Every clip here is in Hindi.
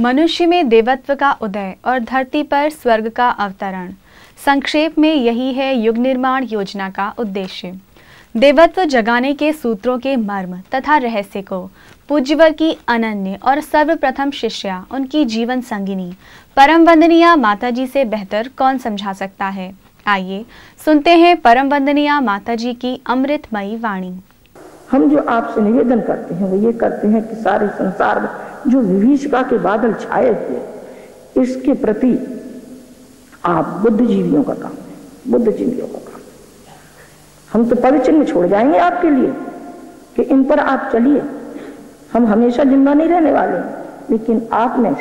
मनुष्य में देवत्व का उदय और धरती पर स्वर्ग का अवतरण। संक्षेप में यही है युग निर्माण योजना का उद्देश्य। देवत्व जगाने के सूत्रों के मर्म तथा रहस्य को पूज्यवर की अनन्य और सर्वप्रथम शिष्या, उनकी जीवन संगिनी परम वंदनीय माताजी से बेहतर कौन समझा सकता है। आइए सुनते हैं परम वंदनीय माताजी की अमृतमयी वाणी। हम जो आपसे निवेदन करते हैं वो ये करते हैं कि सारे संसार में जो विभीषिका के बादल छाए हुए, इसके प्रति आप बुद्धिजीवियों का काम है, बुद्धिजीवियों का काम। हम तो पविचिन्ह छोड़ जाएंगे आपके लिए कि इन पर आप चलिए। हम हमेशा जिंदा नहीं रहने वाले, लेकिन आप में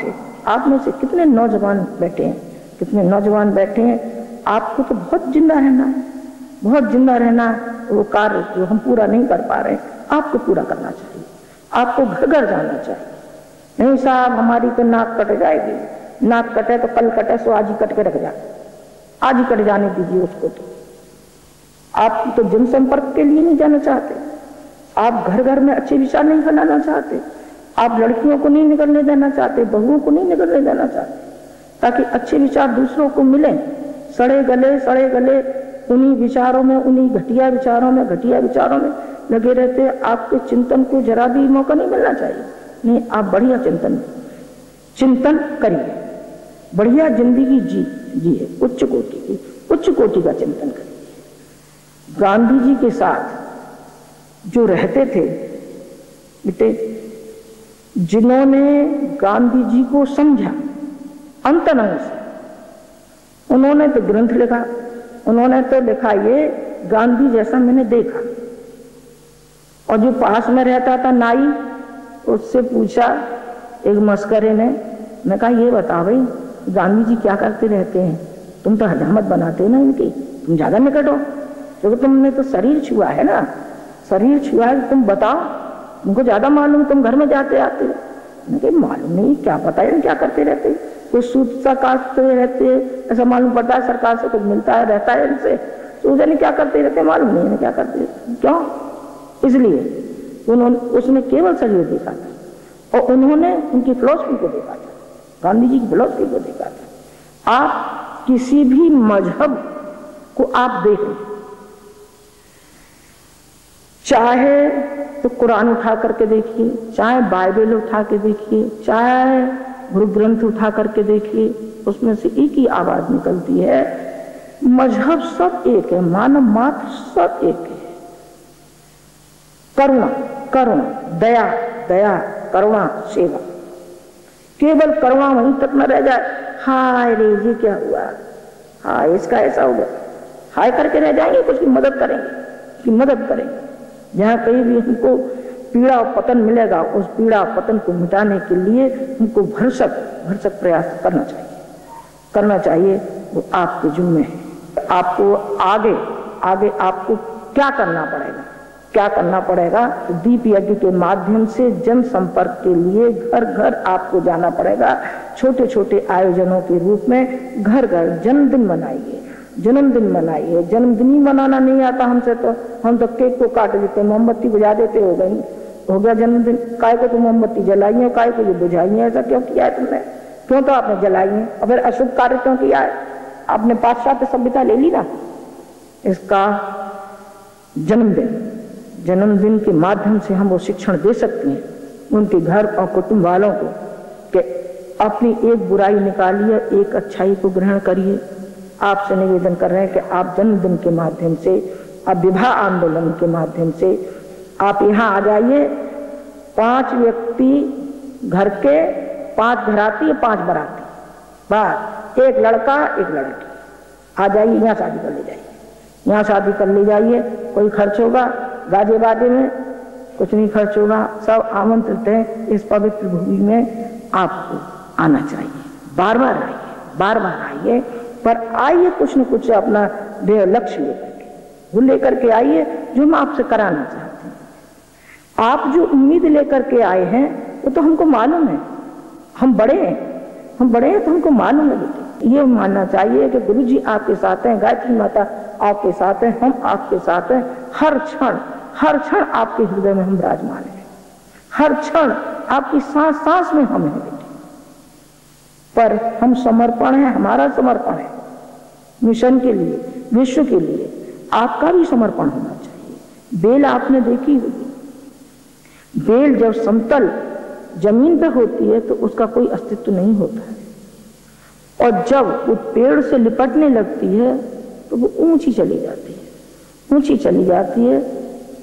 से कितने नौजवान बैठे हैं, कितने नौजवान बैठे हैं। आपको तो बहुत जिंदा रहना है, बहुत जिंदा रहना है। वो कार्य जो हम पूरा नहीं कर पा रहे आपको पूरा करना चाहिए, आपको घर घर जाना चाहिए। नहीं साहब हमारी तो नाक कट जाएगी, नाक कटे तो कल कटे सो आज ही कट के रख जाए, आज ही कट जाने दीजिए उसको। तो आप तो जनसंपर्क के लिए नहीं जाना चाहते, आप घर घर में अच्छे विचार नहीं फैलाना चाहते, आप लड़कियों को नहीं निकलने देना चाहते, बहुओं को नहीं निकलने देना चाहते, ताकि अच्छे विचार दूसरों को मिले। सड़े गले उन्हीं विचारों में, उन्हीं घटिया विचारों में लगे रहते। आपके चिंतन को जरा भी मौका नहीं मिलना चाहिए। नहीं, आप बढ़िया चिंतन करिए, बढ़िया जिंदगी जिए, उच्च कोटि का चिंतन करिए। गांधी जी के साथ जो रहते थे बेटे, जिन्होंने गांधी जी को समझा अंतरंग से, उन्होंने तो ग्रंथ लिखा, उन्होंने तो लिखा ये गांधी जैसा मैंने देखा। और जो पास में रहता था नाई, उससे पूछा एक मस्करे ने, मैं कहा ये बता भाई गांधी जी क्या करते रहते हैं, तुम तो हजामत बनाते हो ना इनकी, तुम ज्यादा निकट हो, क्योंकि तुमने तो शरीर छुआ है ना, शरीर छुआ है, तुम बताओ, तुमको ज्यादा मालूम, तुम घर में जाते आते हो। मैं कहा मालूम नहीं, क्या पता है क्या करते रहते, कुछ सूद सा काटते रहते, ऐसा मालूम पड़ता है सरकार से कुछ मिलता है, रहता है इनसे, तो जाने क्या करते रहते, मालूम नहीं क्या करते रहते। क्यों? इसलिए उन्होंने उसने केवल शरीर देखा था और उन्होंने उनकी फिलॉसफी को देखा था, गांधी जी की फिलॉसफी को देखा था। आप किसी भी मजहब को आप देखें, चाहे तो कुरान उठा करके देखिए, चाहे बाइबल उठा के देखिए, चाहे गुरु ग्रंथ उठा करके देखिए, उसमें से एक ही आवाज निकलती है, मजहब सब एक है, मानव मात्र सब एक है। करुणा, दया, करुणा, सेवा, केवल करुणा वहीं तक न रह जाए, हाय रे ये क्या हुआ, हाय इसका ऐसा हो गया, हाय करके रह जाएंगे, कुछ की मदद करेंगे। जहाँ कहीं भी हमको पीड़ा और पतन मिलेगा, उस पीड़ा और पतन को मिटाने के लिए हमको भरसक प्रयास करना चाहिए। वो आपके जुम्मे है। आपको आगे आपको क्या करना पड़ेगा, तो दीप यज्ञ के माध्यम से जन संपर्क के लिए घर घर आपको जाना पड़ेगा। छोटे छोटे आयोजनों के रूप में घर घर जन्मदिन मनाइए। जन्मदिन ही मनाना नहीं आता हमसे, तो हम तो केक को काट देते, मोमबत्ती बुझा देते, हो गया जन्मदिन। काय को तो मोमबत्ती जलाई है, काय को जो बुझाई है, ऐसा क्यों किया है तुमने? क्यों तो आपने जलाई है, और फिर अशुभ कार्य क्यों किया है? आपने पाश्चात्य सभ्यता ले ली ना। इसका जन्मदिन के माध्यम से हम वो शिक्षण दे सकते हैं उनके घर और कुटुंब वालों को कि अपनी एक बुराई निकालिए, एक अच्छाई को ग्रहण करिए। आपसे निवेदन कर रहे हैं कि आप जन्मदिन के माध्यम से, आप विवाह आंदोलन के माध्यम से आप यहाँ आ जाइए। 5 व्यक्ति घर के, 5 घराती, 5 बराती, बस एक लड़का एक लड़की, आ जाइए, यहाँ शादी कर ले जाइए। कोई खर्च होगा गाजे बाजे में? कुछ नहीं खर्च होगा, सब आमंत्रित है। इस पवित्र भूमि में आपको आना चाहिए, बार बार आइए, पर आइए कुछ न कुछ अपना लक्ष्य लेकर के आइए, जो हम आपसे कराना चाहते हैं। आप जो उम्मीद लेकर के आए हैं वो तो हमको मालूम है, हम बड़े हैं तो हमको मालूम है। ये मानना चाहिए कि गुरु जी आपके साथ हैं, गायत्री माता आपके साथ हैं, हम आपके साथ हैं। हर क्षण आपके हृदय में हम विराजमान हैं, हर क्षण आपकी सांस में हम हैं बेटे। पर हम समर्पण है, हमारा समर्पण है मिशन के लिए, विश्व के लिए। आपका भी समर्पण होना चाहिए। बेल आपने देखी होगी, बेल जब समतल जमीन पर होती है तो उसका कोई अस्तित्व नहीं होता है, और जब वो पेड़ से लिपटने लगती है तो वो ऊंची चली जाती है, ऊंची चली जाती है,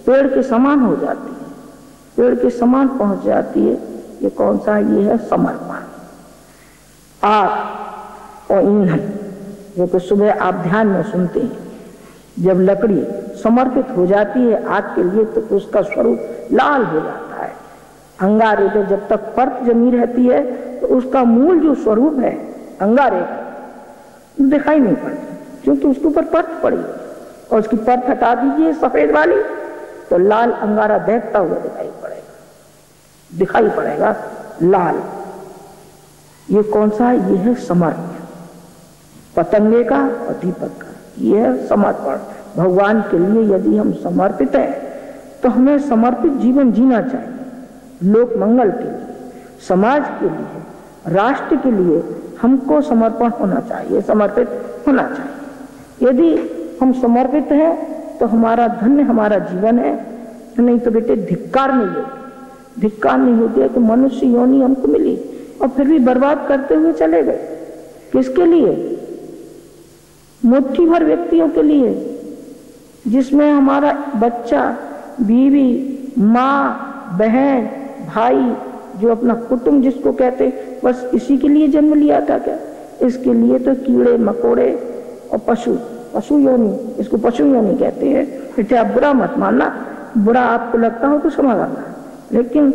पेड़ के समान हो जाती है, पेड़ के समान पहुंच जाती है। ये कौन सा? ये है समर्पण। आग और ईंधन, जो कि सुबह आप ध्यान में सुनते हैं, जब लकड़ी समर्पित हो जाती है आग के लिए तो उसका स्वरूप लाल हो जाता है। अंगारे पर जब तक परत जमी रहती है तो उसका मूल जो स्वरूप है अंगारे का दिखाई नहीं पड़ता, क्योंकि उसके ऊपर परत पड़ी, और उसकी परत हटा दीजिए सफेद वाली तो लाल अंगारा दहकता हुआ दिखाई पड़ेगा लाल। ये कौन सा? ये है समर्पण, पतंगे का और दीपक का। ये है समर्पण। भगवान के लिए यदि हम समर्पित हैं तो हमें समर्पित जीवन जीना चाहिए। लोक मंगल के लिए, समाज के लिए, राष्ट्र के लिए हमको समर्पण होना चाहिए, समर्पित होना चाहिए। यदि हम समर्पित हैं तो हमारा धन्य हमारा जीवन है, नहीं तो बेटे धिक्कार नहीं होती। धिक्कार नहीं होती है तो मनुष्य योनि हमको मिली और फिर भी बर्बाद करते हुए चले गए। किसके लिए? मुट्ठी भर व्यक्तियों के लिए, जिसमें हमारा बच्चा, बीवी, माँ, बहन, भाई, जो अपना कुटुंब जिसको कहते, बस इसी के लिए जन्म लिया था क्या? इसके लिए तो कीड़े मकोड़े और पशु योनि, इसको पशु योनि कहते हैं। बेटे आप बुरा मत मानना, बुरा आपको लगता हो तो क्षमा करना, लेकिन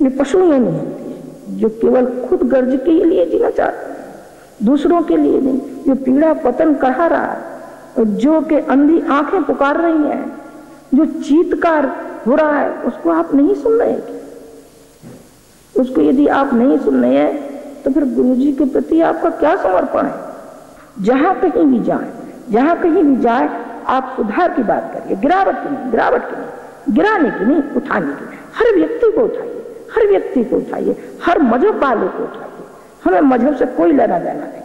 ये पशु योनि होती है जो केवल खुद गर्ज के लिए जीना चाहते हैं, दूसरों के लिए नहीं। जो पीड़ा पतन कहा रहा है, जो के अंधी आंखें पुकार रही हैं, जो चीत्कार हो रहा है, उसको आप नहीं सुन रहे हैं। उसको यदि आप नहीं सुन रहे हैं तो फिर गुरु जी के प्रति आपका क्या समर्पण है? जहां कहीं भी जाए, जहां कहीं भी जाए, आप सुधार की बात करिए, गिरावट की नहीं, गिराने की नहीं, उठाने की। हर व्यक्ति को उठाइए, हर व्यक्ति को उठाइए, हर मजहब वाले को उठाइए। हमें मजहब से कोई लेना देना नहीं,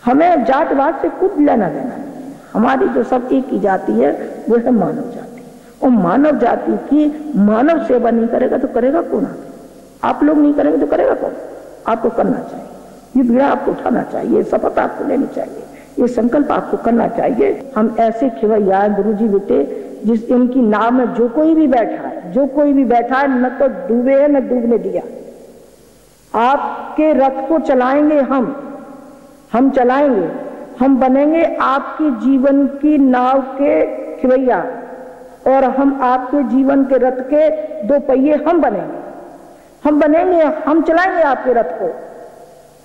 हमें जातवाद से कुछ लेना देना नहीं। हमारी जो सब एक ही जाति है वो है मानव जाति, और मानव जाति की मानव सेवा नहीं करेगा तो करेगा कौन? आप लोग नहीं करेंगे तो करेगा कौन? आपको करना चाहिए, ये पीड़ा आपको उठाना चाहिए, शपथ आपको लेनी चाहिए, ये संकल्प आपको करना चाहिए। हम ऐसे खिवैया गुरु जी बेटे, जिस इनकी नाव में जो कोई भी बैठा है, जो कोई भी बैठा है, न तो डूबे है न डूबने दिया। आपके रथ को चलाएंगे हम चलाएंगे, हम बनेंगे आपकी जीवन की नाव के खिवैया, और हम आपके जीवन के रथ के दो पहिए हम बनेंगे, हम चलाएंगे आपके रथ को।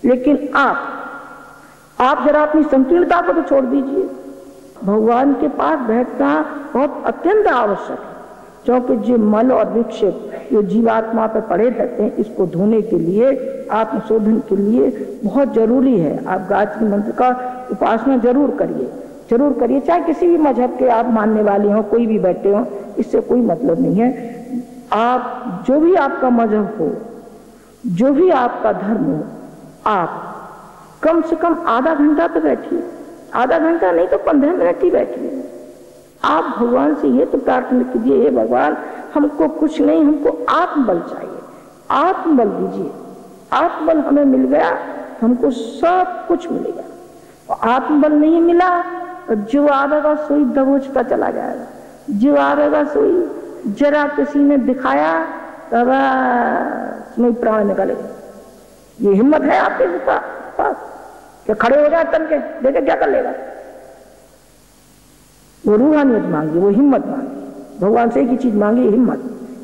लेकिन आप जरा अपनी संकीर्णता को तो छोड़ दीजिए। भगवान के पास बैठना बहुत अत्यंत आवश्यक है, क्योंकि जो मल और विक्षेप जो जीवात्मा पर पड़े रहते हैं, इसको धोने के लिए, आत्मशोधन के लिए बहुत जरूरी है। आप गायत्री मंत्र का उपासना जरूर करिए, चाहे किसी भी मजहब के आप मानने वाले हो, कोई भी बैठे हो, इससे कोई मतलब नहीं है। आप जो भी आपका मजहब हो, जो भी आपका धर्म हो, आप कम से कम आधा घंटा तो बैठिए, आधा घंटा नहीं तो 15 मिनट ही बैठिए। आप भगवान से ये तो प्रार्थना कीजिए, हे भगवान हमको कुछ नहीं, हमको आत्मबल चाहिए, आत्मबल दीजिए। आत्मबल हमें मिल गया तो हमको सब कुछ मिलेगा, और आत्मबल नहीं मिला तो जो आवेगा सोई दबोचता चला जाएगा, जो आवेगा सोई जरा किसी ने दिखाया तब नहीं प्राण निकलेगा। ये हिम्मत है आपके पास कि खड़े हो जाए तन के, देखे क्या कर लेगा? वो रूहानियत मांगी, वो हिम्मत मांगी। भगवान से एक ही चीज मांगी,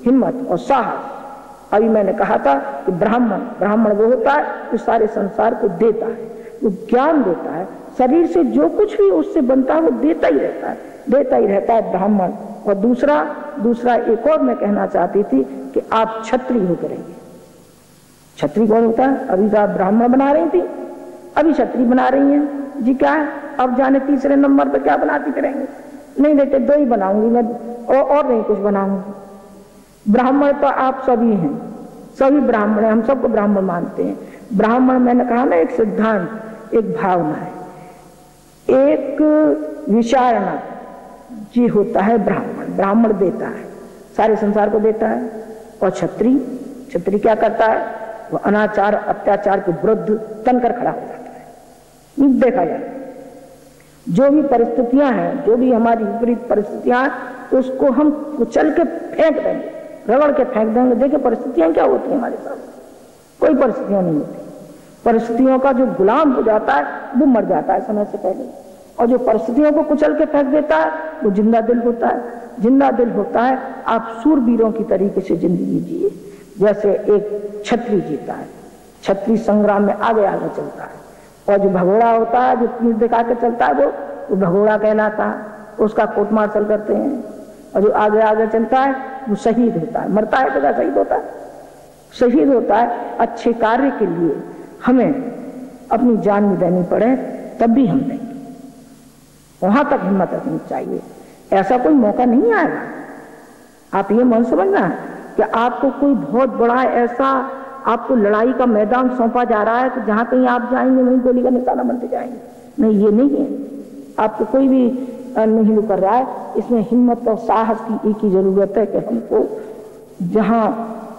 हिम्मत और साहस। अभी मैंने कहा था कि ब्राह्मण वो होता है जो सारे संसार को देता है, वो ज्ञान देता है, शरीर से जो कुछ भी उससे बनता है वो देता ही रहता है ब्राह्मण। और दूसरा एक और मैं कहना चाहती थी कि आप क्षत्रिय हो करेंगे। क्षत्रिय कौन होता है? अभी तो आप ब्राह्मण बना रही थी, अभी क्षत्रिय बना रही हैं जी। क्या है? अब जाने तीसरे नंबर पर क्या बनाती करेंगे? नहीं बेटे 2 ही बनाऊंगी मैं, और नहीं कुछ बनाऊंगी। ब्राह्मण तो आप सभी हैं, सभी ब्राह्मण हैं, हम सबको ब्राह्मण मानते हैं। ब्राह्मण मैंने कहा ना, एक सिद्धांत, एक भावना है, एक विचारणा जी होता है ब्राह्मण। ब्राह्मण देता है, सारे संसार को देता है। और क्षत्रिय क्या करता है? वो अनाचार अत्याचार के विरुद्ध तनकर खड़ा हो जाता है। देखा जाए जो भी परिस्थितियां हैं, जो भी हमारी विपरीत परिस्थितियां, उसको हम कुचल के फेंक देंगे, रगड़ के फेंक देंगे। देखिए परिस्थितियां क्या होती है हमारे साथ, कोई परिस्थितियां नहीं होती। परिस्थितियों का जो गुलाम हो जाता है वो मर जाता है समय से पहले, और जो परिस्थितियों को कुचल के फेंक देता है वो जिंदा दिल होता है। जिंदा दिल होता है। आप सूरवीरों की तरीके से जिंदगी जिए, जैसे एक क्षत्रिय जीता है, क्षत्रिय संग्राम में आगे आगे चलता है। और जो भगोड़ा होता है, जो तीर दिखा के चलता है, वो भगोड़ा कहलाता है, उसका कोर्ट मार्शल करते हैं। और जो आगे आगे चलता है वो शहीद होता है, मरता है तो क्या शहीद होता है? शहीद होता है। अच्छे कार्य के लिए हमें अपनी जान भी देनी पड़े तब भी हम देंगे, वहां तक हिम्मत रखनी चाहिए। ऐसा कोई मौका नहीं आएगा। आप ये मन समझना कि आपको कोई बहुत बड़ा ऐसा आपको लड़ाई का मैदान सौंपा जा रहा है कि जहां कहीं आप जाएंगे वहीं गोली का निशाना बनते जाएंगे। नहीं, ये नहीं है। आपको कोई भी नहीं कर रहा है। इसमें हिम्मत और साहस की एक ही जरूरत है कि हमको जहां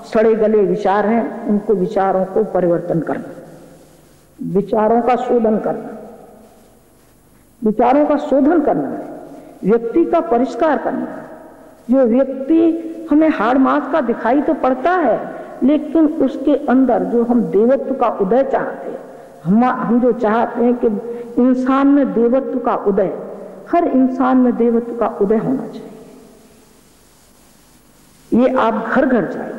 सड़े गले विचार हैं उनको विचारों को परिवर्तन करना, विचारों का शोधन करना, विचारों का शोधन करना है, व्यक्ति का परिष्कार करना है। जो व्यक्ति हमें हाड़ मास का दिखाई तो पड़ता है, लेकिन उसके अंदर जो हम देवत्व का उदय चाहते हैं, हम जो चाहते हैं कि इंसान में देवत्व का उदय, हर इंसान में देवत्व का उदय होना चाहिए। ये आप घर घर जाइए,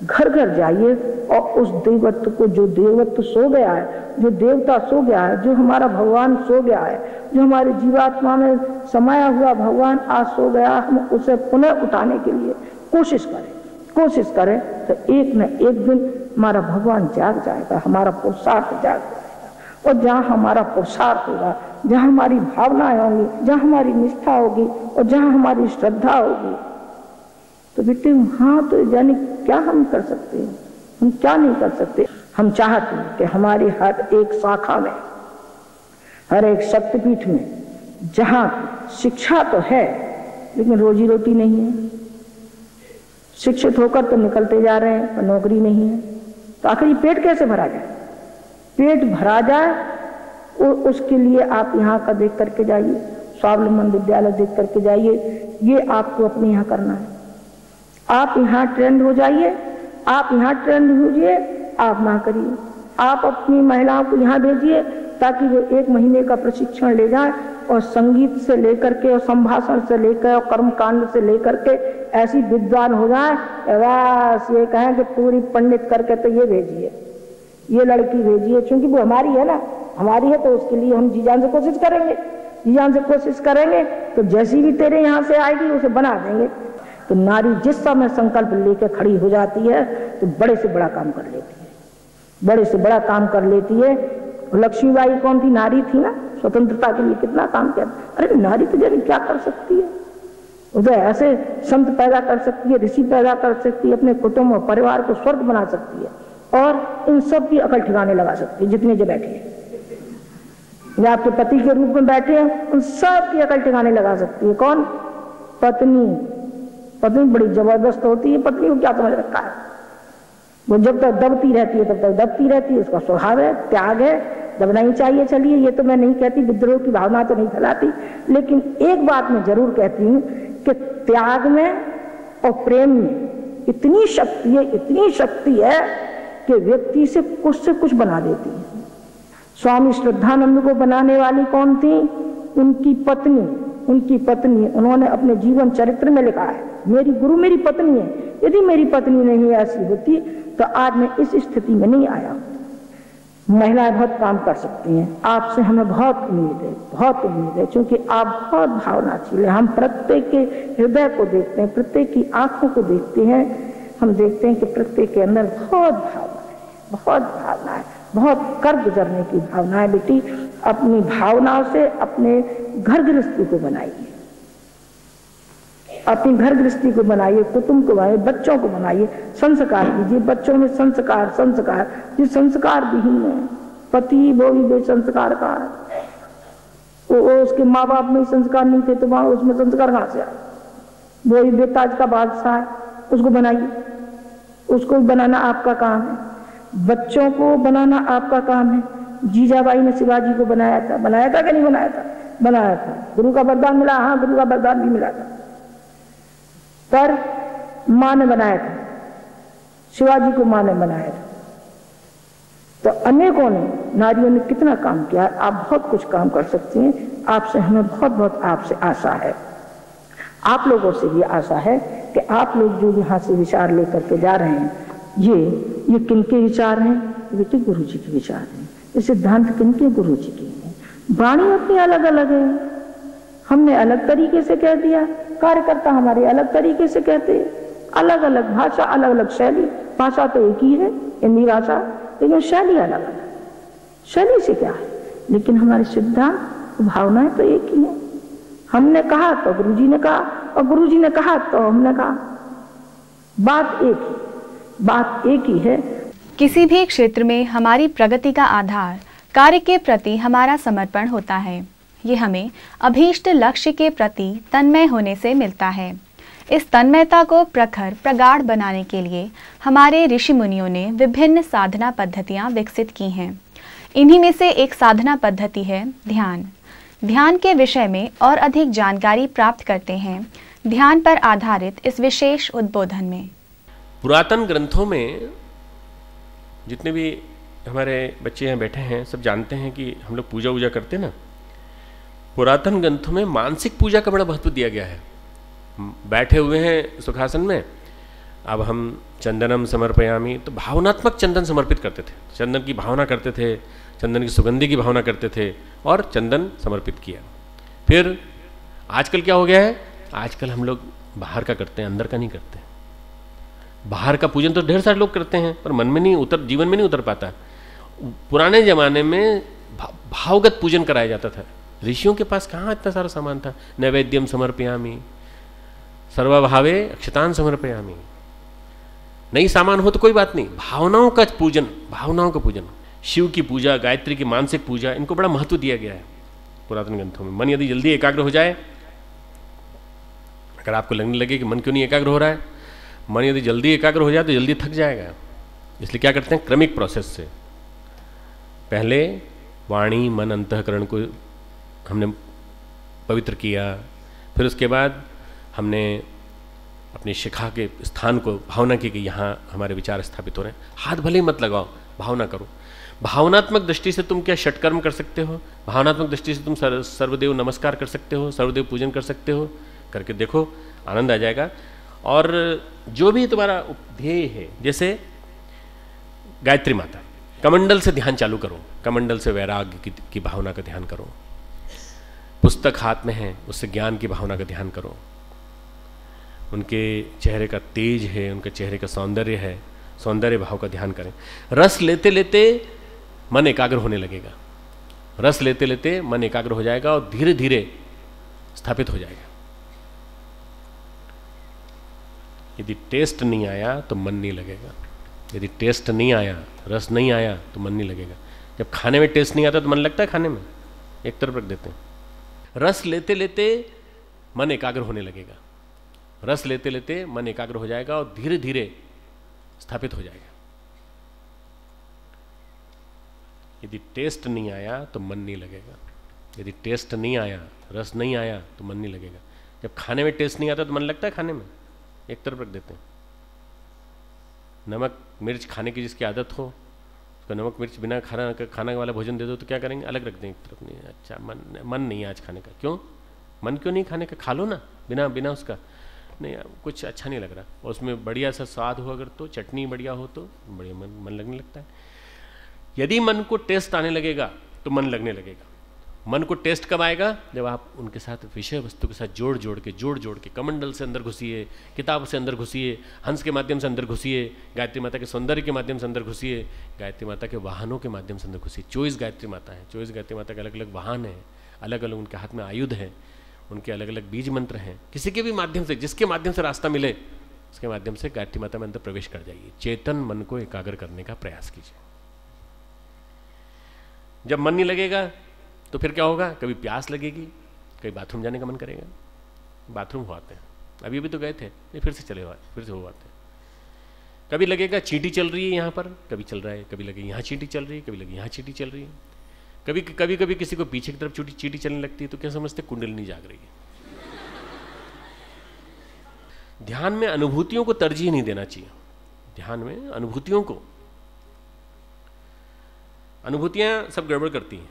घर घर जाइए और उस देवत्व को, जो देवत्व सो गया है, जो देवता सो गया है, जो हमारा भगवान सो गया है, जो हमारे जीवात्मा में समाया हुआ भगवान आज सो गया, हम उसे पुनः उठाने के लिए कोशिश करें तो एक न एक दिन हमारा भगवान जाग जाएगा, हमारा पुरुषार्थ जाग जाएगा। और जहाँ हमारा पुरुषार्थ होगा, जहाँ हमारी भावनाएं होंगी, जहाँ हमारी निष्ठा होगी और जहाँ हमारी श्रद्धा होगी, तो बेटे हाँ, तो यानी क्या हम कर सकते हैं? हम क्या नहीं कर सकते? हम चाहते हैं कि हमारी हर एक शाखा में, हर एक शक्तिपीठ में, जहाँ शिक्षा तो है लेकिन रोजी रोटी नहीं है, शिक्षित होकर तो निकलते जा रहे हैं पर नौकरी नहीं है, तो आखिर ये पेट कैसे भरा जाए? पेट भरा जाए और उसके लिए आप यहाँ का देख करके जाइए, स्वावलंबन विद्यालय देख करके जाइए। ये आपको अपने यहाँ करना है। आप यहाँ ट्रेंड हो जाइए, आप यहाँ ट्रेंड होइए, आप ना करिए। आप अपनी महिलाओं को यहाँ भेजिए ताकि वो 1 महीने का प्रशिक्षण ले जाए और संगीत से लेकर के और संभाषण से लेकर और कर्मकांड से लेकर के ऐसी विद्वान हो जाए, बस ये कहें कि पूरी पंडित करके तो ये भेजिए, ये लड़की भेजिए, क्योंकि वो हमारी है ना, हमारी है, तो उसके लिए हम जी जान से कोशिश करेंगे। जी जान से कोशिश करेंगे तो जैसी भी तेरे यहाँ से आएगी उसे बना देंगे। तो नारी जिस समय संकल्प लेकर खड़ी हो जाती है तो बड़े से बड़ा काम कर लेती है, बड़े से बड़ा काम कर लेती है। लक्ष्मीबाई कौन थी? नारी थी ना, स्वतंत्रता के लिए कितना काम किया। अरे नारी तो जाने क्या कर सकती है? उधर ऐसे संत पैदा कर सकती है, ऋषि पैदा कर सकती है, अपने कुटुंब और परिवार को स्वर्ग बना सकती है और इन सब की अकल ठिकाने लगा सकती है। जितने जो बैठे हैं या आपके पति के रूप में बैठे हैं, उन सब की अकल ठिकाने लगा सकती है। कौन? पत्नी। पत्नी बड़ी जबरदस्त होती है। पत्नी को क्या समझ रखा है? वो जब तक दबती रहती है तब तक दबती रहती है, उसका स्वभाव है, त्याग है, दबना ही चाहिए। चलिए, ये तो मैं नहीं कहती, विद्रोह की भावना तो नहीं फैलाती, लेकिन एक बात मैं जरूर कहती हूँ कि त्याग में और प्रेम में इतनी शक्ति है कि व्यक्ति से कुछ बना देती है। स्वामी श्रद्धानंद को बनाने वाली कौन थी? उनकी पत्नी। उन्होंने अपने जीवन चरित्र में लिखा है, मेरी गुरु मेरी पत्नी है। यदि मेरी पत्नी नहीं ऐसी होती तो आज मैं इस स्थिति में नहीं आया। महिलाएं बहुत काम कर सकती हैं। आपसे हमें बहुत उम्मीद है, क्योंकि आप बहुत भावनाशील हैं। हम प्रत्येक के हृदय को देखते हैं, प्रत्येक की आंखों को देखते हैं। हम देखते हैं कि प्रत्येक के अंदर बहुत भावना है, बहुत कर गुजरने की भावना है। बेटी, अपनी भावनाओं से अपने घर गृहस्थी को बनाइए, अपनी घर गृहस्थी को बनाइए, कुटुंब को बनाइए, बच्चों को बनाइए, संस्कार कीजिए बच्चों में। संस्कार संस्कार जिस संस्कार विहीन है, पति वो भी बेसंस्कार का है। वो उसके माँ बाप में संस्कार नहीं थे तो वहां उसमें संस्कार कहां से आए? वो ही बेताज का बादशाह है, उसको बनाइए। उसको बनाना आपका काम है, बच्चों को बनाना आपका काम है। जीजाबाई ने शिवाजी को बनाया था कि नहीं बनाया था? बनाया था। गुरु का वरदान मिला, हाँ गुरु का वरदान भी मिला था, पर मां ने बनाया था, शिवाजी को मां ने बनाया था। तो अनेकों ने, नारियों ने कितना काम किया। आप बहुत कुछ काम कर सकती हैं। आपसे हमें बहुत बहुत आपसे आशा है, आप लोगों से भी आशा है कि आप लोग जो यहाँ से विचार लेकर के जा रहे हैं, ये किनके विचार हैं? बेटे गुरु जी के विचार हैं। ये सिद्धांत किनके? गुरु जी के हैं। वाणी अपनी अलग अलग है, हमने अलग तरीके से कह दिया, कार्यकर्ता हमारे अलग तरीके से कहते, अलग अलग भाषा, अलग अलग शैली। भाषा तो एक ही है, हिंदी भाषा, लेकिन शैली अलग अलग। शैली से क्या है, लेकिन हमारे सिद्धांत भावनाएं तो एक ही है। हमने कहा तो गुरुजी ने कहा, और गुरुजी ने कहा तो हमने कहा। बात एक ही है। किसी भी क्षेत्र में हमारी प्रगति का आधार कार्य के प्रति हमारा समर्पण होता है। ये हमें अभीष्ट लक्ष्य के प्रति तन्मय होने से मिलता है। इस तन्मयता को प्रखर प्रगाढ़ बनाने के लिए हमारे ऋषि मुनियों ने विभिन्न साधना पद्धतियां विकसित की हैं। इन्हीं में से एक साधना पद्धति है ध्यान। ध्यान के विषय में और अधिक जानकारी प्राप्त करते हैं ध्यान पर आधारित इस विशेष उद्बोधन में। पुरातन ग्रंथों में जितने भी हमारे बच्चे यहाँ बैठे हैं सब जानते हैं कि हम लोग पूजा वूजा करते हैं ना। पुरातन ग्रंथों में मानसिक पूजा का बड़ा महत्व दिया गया है। बैठे हुए हैं सुखासन में, अब हम चंदनम समर्पयामी, तो भावनात्मक चंदन समर्पित करते थे, चंदन की भावना करते थे, चंदन की सुगंधी की भावना करते थे और चंदन समर्पित किया। फिर आजकल क्या हो गया है, आजकल हम लोग बाहर का करते हैं, अंदर का नहीं करते। बाहर का पूजन तो ढेर सारे लोग करते हैं पर मन में नहीं उतर, जीवन में नहीं उतर पाता। पुराने जमाने में भावगत पूजन कराया जाता था। ऋषियों के पास कहाँ इतना सारा सामान था। नैवेद्यम समर्पयामी, सर्वभावे अक्षतान समर्पयामी। नहीं सामान हो तो कोई बात नहीं, भावनाओं का पूजन, भावनाओं का पूजन, शिव की पूजा, गायत्री की मानसिक पूजा, इनको बड़ा महत्व दिया गया है पुरातन ग्रंथों में। मन यदि जल्दी एकाग्र हो जाए, अगर आपको लगने लगे कि मन क्यों नहीं एकाग्र हो रहा है, मन यदि जल्दी एकाग्र हो जाए तो जल्दी थक जाएगा। इसलिए क्या करते हैं, क्रमिक प्रोसेस से पहले वाणी मन अंतःकरण को हमने पवित्र किया, फिर उसके बाद हमने अपनी शिखा के स्थान को भावना की कि यहाँ हमारे विचार स्थापित हो रहे हैं। हाथ भले ही मत लगाओ, भावना करो। भावनात्मक दृष्टि से तुम क्या षटकर्म कर सकते हो, भावनात्मक दृष्टि से तुम सर्वदेव नमस्कार कर सकते हो, सर्वदेव पूजन कर सकते हो, करके देखो, आनंद आ जाएगा। और जो भी तुम्हारा ध्येय है, जैसे गायत्री माता, कमंडल से ध्यान चालू करो, कमंडल से वैराग्य की भावना का ध्यान करो। पुस्तक हाथ में है, उससे ज्ञान की भावना का ध्यान करो। उनके चेहरे का तेज है, उनके चेहरे का सौंदर्य है, सौंदर्य भाव का ध्यान करें। रस लेते लेते मन एकाग्र होने लगेगा, रस लेते लेते मन एकाग्र हो जाएगा और धीरे धीरे स्थापित हो जाएगा। यदि टेस्ट नहीं आया तो मन नहीं लगेगा, यदि टेस्ट नहीं आया, रस नहीं आया तो मन नहीं लगेगा। जब खाने में टेस्ट नहीं आता तो मन लगता है खाने में, एक तरफ रख देते हैं। रस लेते लेते मन एकाग्र होने लगेगा, रस लेते लेते मन एकाग्र हो जाएगा और धीरे धीरे स्थापित हो जाएगा। यदि टेस्ट नहीं आया तो मन नहीं लगेगा, यदि टेस्ट नहीं आया, रस नहीं आया तो मन नहीं लगेगा। जब खाने में टेस्ट नहीं आता तो मन लगता है खाने में, एक तरफ रख देते हैं। नमक मिर्च खाने की जिसकी आदत हो, उसको नमक मिर्च बिना खाना वाला भोजन दे दो तो क्या करेंगे, अलग रख दें एक तरफ। नहीं, अच्छा मन नहीं है आज खाने का, क्यों मन क्यों नहीं खाने का, खा लो ना बिना उसका, नहीं कुछ अच्छा नहीं लग रहा। और उसमें बढ़िया सा स्वाद हो, अगर तो चटनी बढ़िया हो तो बढ़िया मन लगने लगता है। यदि मन को टेस्ट आने लगेगा तो मन लगने लगेगा। मन को टेस्ट कब आएगा, जब आप उनके साथ विषय वस्तु के साथ जोड़ जोड़ के कमंडल से अंदर घुसिए, किताब से अंदर घुसिए, हंस के माध्यम से अंदर घुसिए, गायत्री माता के सौंदर्य के माध्यम से अंदर घुसिए, गायत्री माता के वाहनों के माध्यम से अंदर घुसिए। 24 गायत्री माता है, 24 गायत्री माता के अलग अलग वाहन हैं, अलग अलग उनके हाथ में आयुध है। उनके अलग अलग बीज मंत्र हैं, किसी के भी माध्यम से, जिसके माध्यम से रास्ता मिले उसके माध्यम से गायत्री माता में अंदर प्रवेश कर जाइए। चेतन मन को एकाग्र करने का प्रयास कीजिए। जब मन नहीं लगेगा तो फिर क्या होगा, कभी प्यास लगेगी, कभी बाथरूम जाने का मन करेगा, बाथरूम हो आते हैं, अभी भी तो गए थे, ये फिर से चले हुए, फिर से हो आते हैं। कभी लगेगा चींटी चल रही है यहाँ पर, कभी चल रहा है, कभी लगे यहाँ चींटी चल रही है, कभी लगे यहाँ चींटी चल रही है, कभी किसी को पीछे की तरफ चींटी चलने लगती है तो क्या समझते कुंडलिनी जाग रही है। ध्यान में अनुभूतियों को तरजीह नहीं देना चाहिए। ध्यान में अनुभूतियों को, अनुभूतियां सब गड़बड़ करती हैं।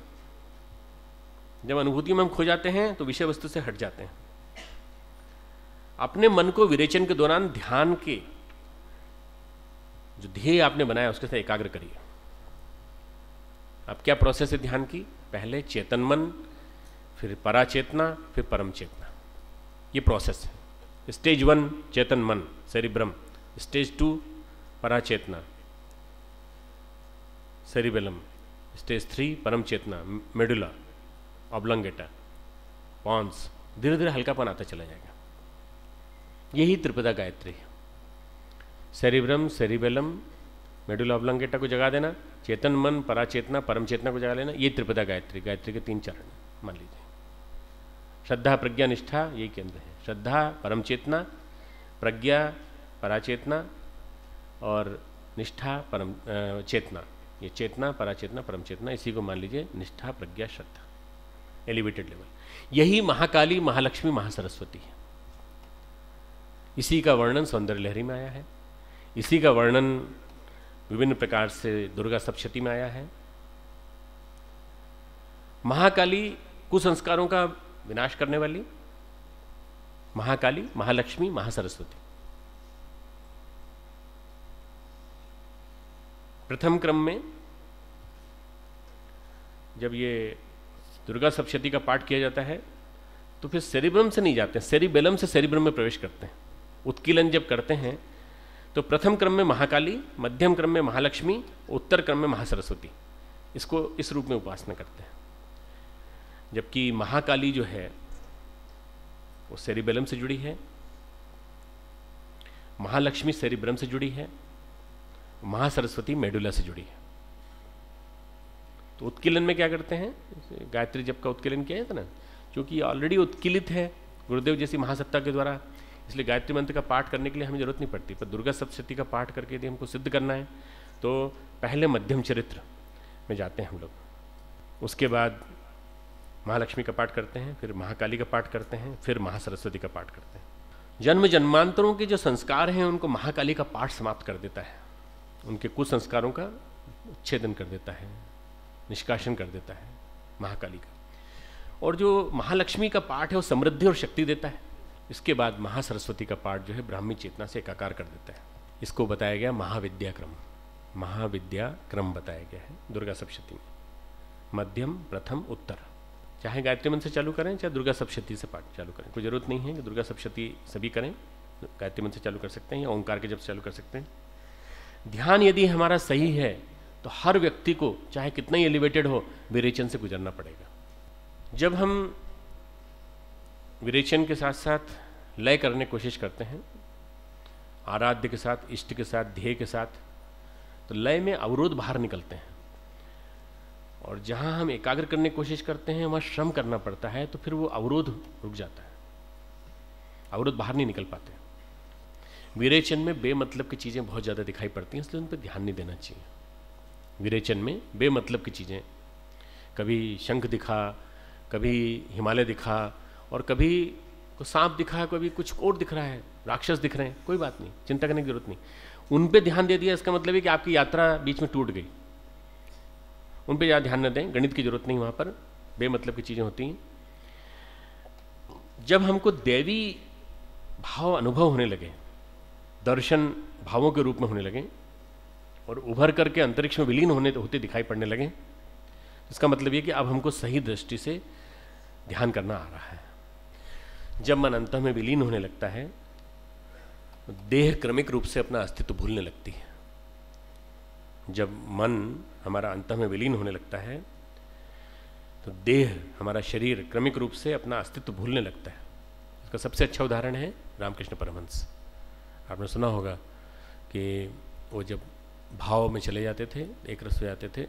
जब अनुभूतियों में हम खो जाते हैं तो विषय वस्तु से हट जाते हैं। अपने मन को विरेचन के दौरान ध्यान के जो ध्येय आपने बनाया उसके साथ एकाग्र करिए। अब क्या प्रोसेस है ध्यान की, पहले चेतन मन, फिर पराचेतना, फिर परम चेतना, ये प्रोसेस है। स्टेज 1 चेतन मन सेरिब्रम, स्टेज 2 पराचेतना सेरिबेलम, स्टेज 3 परम चेतना मेडुला ऑब्लंगेटा पॉन्स, धीरे धीरे हल्कापन आता चला जाएगा। यही त्रिपदा गायत्री है। सेरिब्रम, सेरिबेलम, मेडुला ऑब्लंगेटा को जगा देना, चेतन मन, पराचेतना, परम चेतना को जगा लेना, ये त्रिपदा गायत्री। गायत्री के 3 चरण मान लीजिए। श्रद्धा, प्रज्ञा, निष्ठा, यही केंद्र है। श्रद्धा, परम चेतना, प्रज्ञा, पराचेतना और निष्ठा, परम चेतना। ये चेतना, पराचेतना, परम चेतना, इसी को मान लीजिए निष्ठा, प्रज्ञा, श्रद्धा, एलिवेटेड लेवल। यही महाकाली, महालक्ष्मी, महासरस्वती है। इसी का वर्णन सौंदर्य लहरी में आया है। इसी का वर्णन विभिन्न प्रकार से दुर्गा सप्तशती में आया है। महाकाली कुसंस्कारों का विनाश करने वाली, महाकाली, महालक्ष्मी, महासरस्वती। प्रथम क्रम में जब ये दुर्गा सप्तशती का पाठ किया जाता है तो फिर सेरिब्रम से नहीं जाते हैं, सेरिबेलम से सेरिब्रम में प्रवेश करते हैं। उत्कीलन जब करते हैं तो प्रथम क्रम में महाकाली, मध्यम क्रम में महालक्ष्मी, उत्तर क्रम में महासरस्वती, इसको इस रूप में उपासना करते हैं। जबकि महाकाली जो है वो सेरिबेलम से जुड़ी है, महालक्ष्मी सेरिब्रम से जुड़ी है, महासरस्वती मेडुला से जुड़ी है। तो उत्कीलन में क्या करते हैं, गायत्री जप का उत्कीलन किया था ना, क्योंकि ऑलरेडी उत्कीलित है गुरुदेव जैसी महासत्ता के द्वारा, इसलिए गायत्री मंत्र का पाठ करने के लिए हमें जरूरत नहीं पड़ती। पर दुर्गा सप्तशती का पाठ करके यदि हमको सिद्ध करना है तो पहले मध्यम चरित्र में जाते हैं हम लोग, उसके बाद महालक्ष्मी का पाठ करते हैं, फिर महाकाली का पाठ करते हैं, फिर महासरस्वती का पाठ करते हैं। जन्म जन्मांतरों के जो संस्कार हैं उनको महाकाली का पाठ समाप्त कर देता है, उनके कुछ संस्कारों का उच्छेदन कर देता है, निष्कासन कर देता है महाकाली का। और जो महालक्ष्मी का पाठ है वो समृद्धि और शक्ति देता है। इसके बाद महासरस्वती का पाठ जो है ब्राह्मी चेतना से एकाकार कर देता है। इसको बताया गया महाविद्या क्रम, महाविद्या क्रम बताया गया है दुर्गा सप्तशती में, मध्यम, प्रथम, उत्तर। चाहे गायत्री मंत्र से चालू करें चाहे दुर्गा सप्तशती से पाठ चालू करें, कोई जरूरत नहीं है कि दुर्गा सप्तशती सभी करें, गायत्री मंत्र से चालू कर सकते हैं या ओंकार के जप से चालू कर सकते हैं। ध्यान यदि हमारा सही है तो हर व्यक्ति को चाहे कितना ही एलिवेटेड हो विरेचन से गुजरना पड़ेगा। जब हम विरेचन के साथ साथ लय करने की कोशिश करते हैं, आराध्य के साथ, इष्ट के साथ, ध्येय के साथ, तो लय में अवरोध बाहर निकलते हैं। और जहां हम एकाग्र करने की कोशिश करते हैं वहां श्रम करना पड़ता है, तो फिर वो अवरोध रुक जाता है, अवरोध बाहर नहीं निकल पाते। विरेचन में बेमतलब की चीजें बहुत ज्यादा दिखाई पड़ती हैं, इसलिए उन पर ध्यान नहीं देना चाहिए। विरेचन में बेमतलब की चीजें, कभी शंख दिखा, कभी हिमालय दिखा, और कभी कुछ सांप दिखा, कभी कुछ और दिख रहा है, राक्षस दिख रहे हैं, कोई बात नहीं, चिंता करने की जरूरत नहीं। उन पे ध्यान दे दिया इसका मतलब है कि आपकी यात्रा बीच में टूट गई। उन पे ज़्यादा ध्यान न दें, गणित की जरूरत नहीं, वहां पर बेमतलब की चीजें होती हैं। जब हमको दैवी भाव अनुभव होने लगे, दर्शन भावों के रूप में होने लगे और उभर करके अंतरिक्ष में विलीन होते दिखाई पड़ने लगे, इसका मतलब यह कि अब हमको सही दृष्टि से ध्यान करना आ रहा है। जब मन अंतः में विलीन होने लगता है, देह क्रमिक रूप से अपना अस्तित्व भूलने लगती है। जब मन हमारा अंतः में विलीन होने लगता है तो देह, हमारा शरीर क्रमिक रूप से अपना अस्तित्व भूलने लगता है। इसका सबसे अच्छा उदाहरण है रामकृष्ण परमहंस। आपने सुना होगा कि वो जब भाव में चले जाते थे, एक रस हो जाते थे,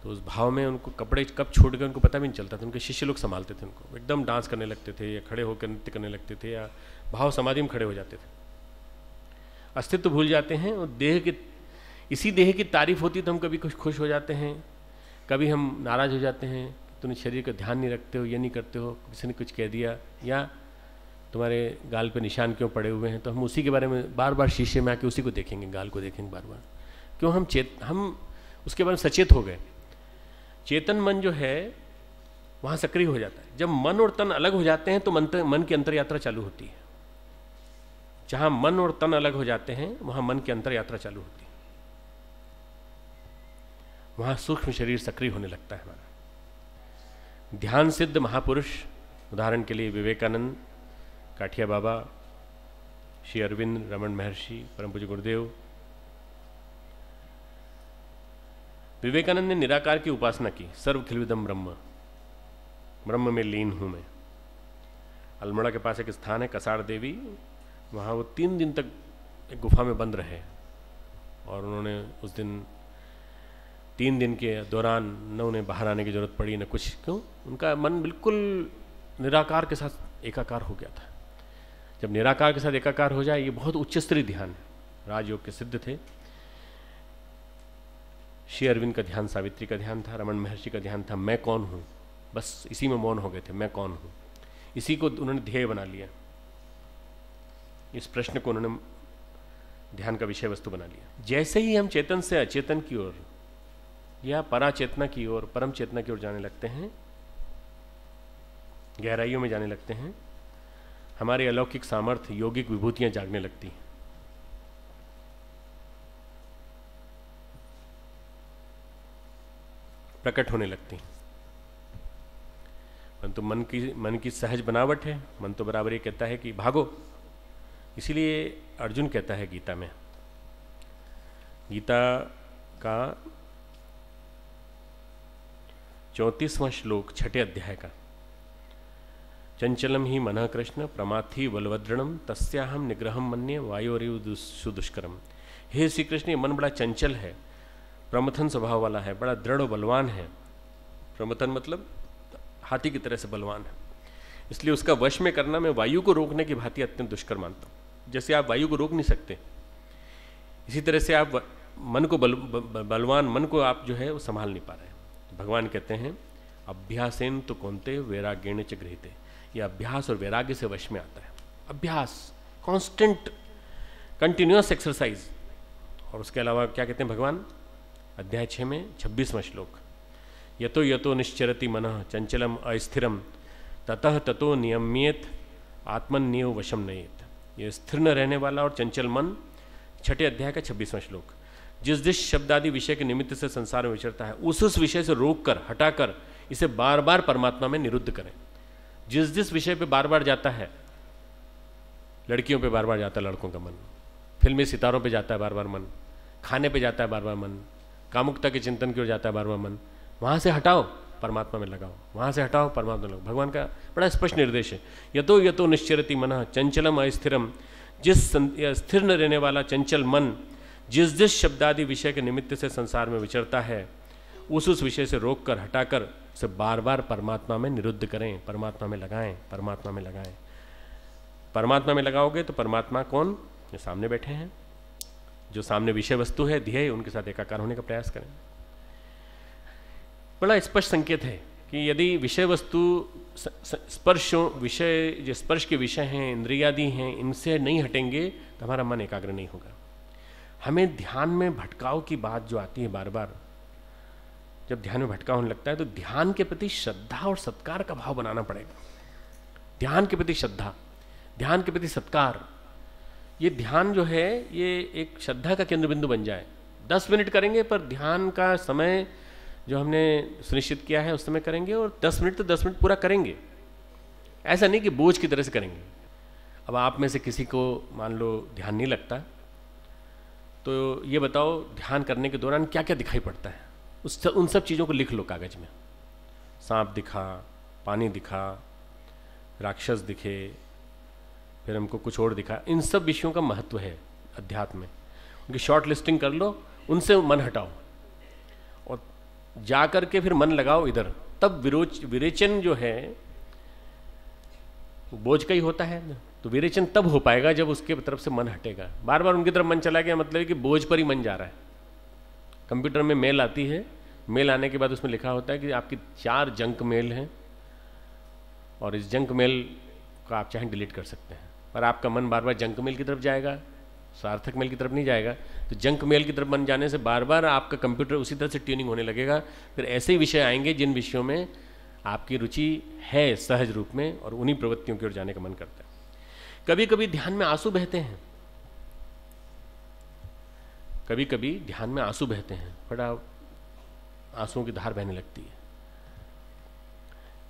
तो उस भाव में उनको कपड़े कब छूट गए उनको पता भी नहीं चलता था। उनके शिष्य लोग संभालते थे उनको, एकदम डांस करने लगते थे या खड़े होकर नृत्य करने लगते थे या भाव समाधि में खड़े हो जाते थे। अस्तित्व भूल जाते हैं और देह के, इसी देह की तारीफ होती तो हम कभी कुछ खुश हो जाते हैं, कभी हम नाराज हो जाते हैं, तुमने शरीर का ध्यान नहीं रखते हो, ये नहीं करते हो, किसी ने कुछ कह दिया या तुम्हारे गाल पे निशान क्यों पड़े हुए हैं, तो हम उसी के बारे में बार बार शीशे में आके उसी को देखेंगे, गाल को देखेंगे बार बार। क्यों? हम उसके बारे में सचेत हो गए। चेतन मन जो है वहाँ सक्रिय हो जाता है। जब मन और तन अलग हो जाते हैं तो मन की अंतर यात्रा चालू होती है। जहाँ मन और तन अलग हो जाते हैं वहाँ मन की अंतर यात्रा चालू होती है, वहाँ सूक्ष्म शरीर सक्रिय होने लगता है हमारा। ध्यान सिद्ध महापुरुष, उदाहरण के लिए विवेकानंद, काठिया बाबा, श्री अरविंद, रमन महर्षि, परम पूज्य गुरुदेव। विवेकानंद ने निराकार की उपासना की, सर्व खिलविदम ब्रह्म, ब्रह्म में लीन हूं मैं। अल्मोड़ा के पास एक स्थान है कसार देवी, वहाँ वो 3 दिन तक एक गुफा में बंद रहे और उन्होंने उस दिन 3 दिन के दौरान न उन्हें बाहर आने की जरूरत पड़ी न कुछ। क्यों? उनका मन बिल्कुल निराकार के साथ एकाकार हो गया था। जब निराकार के साथ एकाकार हो जाए, ये बहुत उच्च स्तरीय ध्यान है, राजयोग के सिद्ध थे। श्री अरविंद का ध्यान सावित्री का ध्यान था, रमन महर्षि का ध्यान था मैं कौन हूँ, बस इसी में मौन हो गए थे, मैं कौन हूँ। इसी को उन्होंने ध्येय बना लिया, इस प्रश्न को उन्होंने ध्यान का विषय वस्तु बना लिया। जैसे ही हम चेतन से अचेतन की ओर या पराचेतना की ओर, परम चेतना की ओर जाने लगते हैं, गहराइयों में जाने लगते हैं, हमारे अलौकिक सामर्थ्य, यौगिक विभूतियां जागने लगती हैं। प्रकट होने लगती हैं। परंतु मन की सहज बनावट है। मन तो बराबर ये कहता है कि भागो। इसीलिए अर्जुन कहता है गीता में, गीता का 34वां श्लोक 6ठे अध्याय का, चंचलम ही मनः कृष्ण प्रमाथि बलवद्रणम तस्याहम निग्रहम मन्ये वायोरिव सुदुष्करम। हे श्री कृष्ण, ये मन बड़ा चंचल है, प्रमथन स्वभाव वाला है, बड़ा दृढ़ बलवान है। प्रमथन मतलब हाथी की तरह से बलवान है, इसलिए उसका वश में करना मैं वायु को रोकने की भांति अत्यंत दुष्कर मानता हूँ। जैसे आप वायु को रोक नहीं सकते, इसी तरह से आप मन को बलवान मन को आप जो है वो संभाल नहीं पा रहे। तो भगवान कहते हैं अभ्यासेन तो कौनते वैराग्येण च गृहीते। यह अभ्यास और वैराग्य से वश में आता है। अभ्यास, कांस्टेंट, कंटिन्यूअस एक्सरसाइज। और उसके अलावा क्या कहते हैं भगवान अध्याय 6 में 26वां श्लोक, यतो यतो निश्चरति मनः चंचलम अस्थिरम ततः ततो नियम्येत आत्मन्येव वशम नयेत। ये स्थिर न रहने वाला और चंचल मन, 6ठे अध्याय का 26वां श्लोक। जिस शब्द आदि विषय के निमित्त से संसार में विचरता है, उस विषय से रोक कर, हटाकर इसे बार बार परमात्मा में निरुद्ध करें। जिस विषय पे बार बार जाता है, लड़कियों पे बार बार जाता है लड़कों का मन, फिल्मी सितारों पे जाता है बार बार मन, खाने पे जाता है बार बार मन, कामुकता के चिंतन की ओर जाता है बार बार मन, वहाँ से हटाओ परमात्मा में लगाओ, वहाँ से हटाओ परमात्मा में लगाओ। भगवान का बड़ा स्पष्ट निर्देश है, यतो यतो निश्चरति मनः चंचलम अस्थिरम। जिस स्थिर न रहने वाला चंचल मन जिस शब्दादि विषय के निमित्त से संसार में विचरता है, उस विषय से रोक कर, हटाकर उसे बार बार परमात्मा में निरुद्ध करें, परमात्मा में लगाएं, परमात्मा में लगाएं। परमात्मा में लगाओगे तो परमात्मा कौन? जो सामने बैठे हैं, जो सामने विषय वस्तु है, ध्येय, उनके साथ एकाकार होने का प्रयास करें। बड़ा स्पष्ट संकेत है कि यदि विषय वस्तु स्पर्शों, विषय जो स्पर्श के विषय हैं, इंद्रियादि हैं, इनसे नहीं हटेंगे तो हमारा मन एकाग्र नहीं होगा। हमें ध्यान में भटकाव की बात जो आती है बार बार, जब ध्यान में भटकाव होने लगता है तो ध्यान के प्रति श्रद्धा और सत्कार का भाव बनाना पड़ेगा। ध्यान के प्रति श्रद्धा, ध्यान के प्रति सत्कार, ये ध्यान जो है ये एक श्रद्धा का केंद्र बिंदु बन जाए। 10 मिनट करेंगे पर ध्यान का समय जो हमने सुनिश्चित किया है उस समय करेंगे, और 10 मिनट तो 10 मिनट पूरा करेंगे। ऐसा नहीं कि बोझ की तरह से करेंगे। अब आप में से किसी को मान लो ध्यान नहीं लगता, तो ये बताओ ध्यान करने के दौरान क्या क्या दिखाई पड़ता है, उन सब चीज़ों को लिख लो कागज में। सांप दिखा, पानी दिखा, राक्षस दिखे, फिर हमको कुछ और दिखा, इन सब विषयों का महत्व है अध्यात्म में। उनकी शॉर्ट लिस्टिंग कर लो, उनसे मन हटाओ और जा करके फिर मन लगाओ इधर, तब विरेचन जो है बोझ का ही होता है। तो विरेचन तब हो पाएगा जब उसके तरफ से मन हटेगा। बार बार उनकी तरफ मन चला गया मतलब है कि बोझ पर ही मन जा रहा है। कंप्यूटर में मेल आती है, मेल आने के बाद उसमें लिखा होता है कि आपकी 4 जंक मेल हैं और इस जंक मेल को आप चाहें डिलीट कर सकते हैं, पर आपका मन बार बार जंक मेल की तरफ जाएगा, सार्थक मेल की तरफ नहीं जाएगा। तो जंक मेल की तरफ मन जाने से बार बार आपका कंप्यूटर उसी तरह से ट्यूनिंग होने लगेगा। फिर ऐसे ही विषय आएंगे जिन विषयों में आपकी रुचि है सहज रूप में, और उन्हीं प्रवृत्तियों की ओर जाने का मन करता है। कभी कभी ध्यान में आंसू बहते हैं, कभी कभी ध्यान में आंसू बहते हैं, बड़ा आंसुओं की धार बहने लगती है।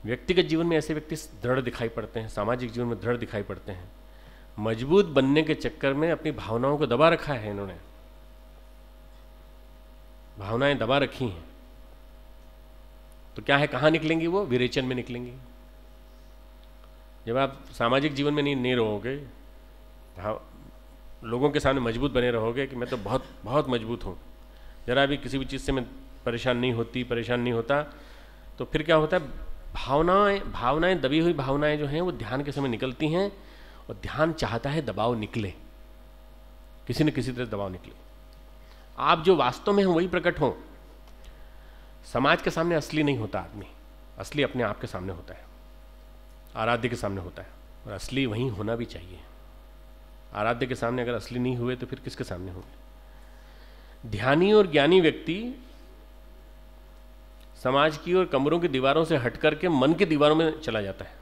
व्यक्तिगत जीवन में ऐसे व्यक्ति दृढ़ दिखाई पड़ते हैं, सामाजिक जीवन में दृढ़ दिखाई पड़ते हैं। मजबूत बनने के चक्कर में अपनी भावनाओं को दबा रखा है इन्होंने, भावनाएं दबा रखी हैं। तो क्या है, कहां निकलेंगी वो? विरेचन में निकलेंगी। जब आप सामाजिक जीवन में नहीं रहोगे, लोगों के सामने मजबूत बने रहोगे कि मैं तो बहुत बहुत मजबूत हूं, जरा भी किसी भी चीज से मैं परेशान नहीं होता, तो फिर क्या होता है, भावनाएं दबी हुई भावनाएं जो हैं वो ध्यान के समय निकलती हैं, और ध्यान चाहता है दबाव निकले, किसी न किसी तरह दबाव निकले। आप जो वास्तव में हैं वही प्रकट हो। समाज के सामने असली नहीं होता आदमी, असली अपने आप के सामने होता है, आराध्य के सामने होता है, और असली वहीं होना भी चाहिए। आराध्य के सामने अगर असली नहीं हुए तो फिर किसके सामने होंगे? ध्यानी और ज्ञानी व्यक्ति समाज की और कमरों की दीवारों से हट करके मन की दीवारों में चला जाता है।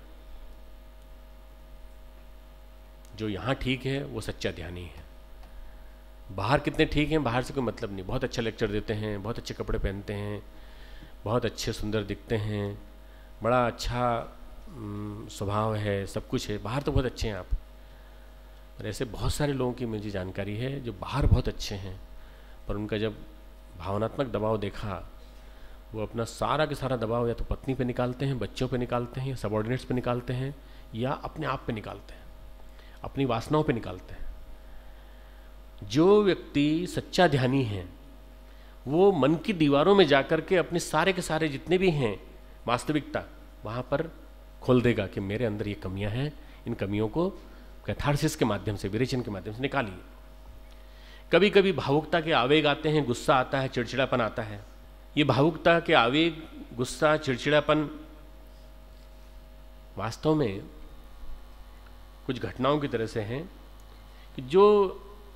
जो यहां ठीक है वो सच्चा ध्यानी है। बाहर कितने ठीक हैं, बाहर से कोई मतलब नहीं। बहुत अच्छा लेक्चर देते हैं, बहुत अच्छे कपड़े पहनते हैं, बहुत अच्छे सुंदर दिखते हैं, बड़ा अच्छा स्वभाव है, सब कुछ है, बाहर तो बहुत अच्छे हैं आप। और ऐसे बहुत सारे लोगों की मुझे जानकारी है जो बाहर बहुत अच्छे हैं, पर उनका जब भावनात्मक दबाव देखा, वो अपना सारा के सारा दबाव या तो पत्नी पे निकालते हैं, बच्चों पे निकालते हैं, या सबॉर्डिनेट्स पे निकालते हैं, या अपने आप पे निकालते हैं, अपनी वासनाओं पे निकालते हैं। जो व्यक्ति सच्चा ध्यानी है वो मन की दीवारों में जाकर के अपने सारे के सारे जितने भी हैं वास्तविकता वहां पर खोल देगा कि मेरे अंदर ये कमियां हैं, इन कमियों को कैथारसिस के माध्यम से, विरेचन के माध्यम से निकालिए। कभी कभी भावुकता के आवेग आते हैं, गुस्सा आता है, चिड़चिड़ापन आता है। ये भावुकता के आवेग, गुस्सा, चिड़चिड़ापन वास्तव में कुछ घटनाओं की तरह से हैं कि जो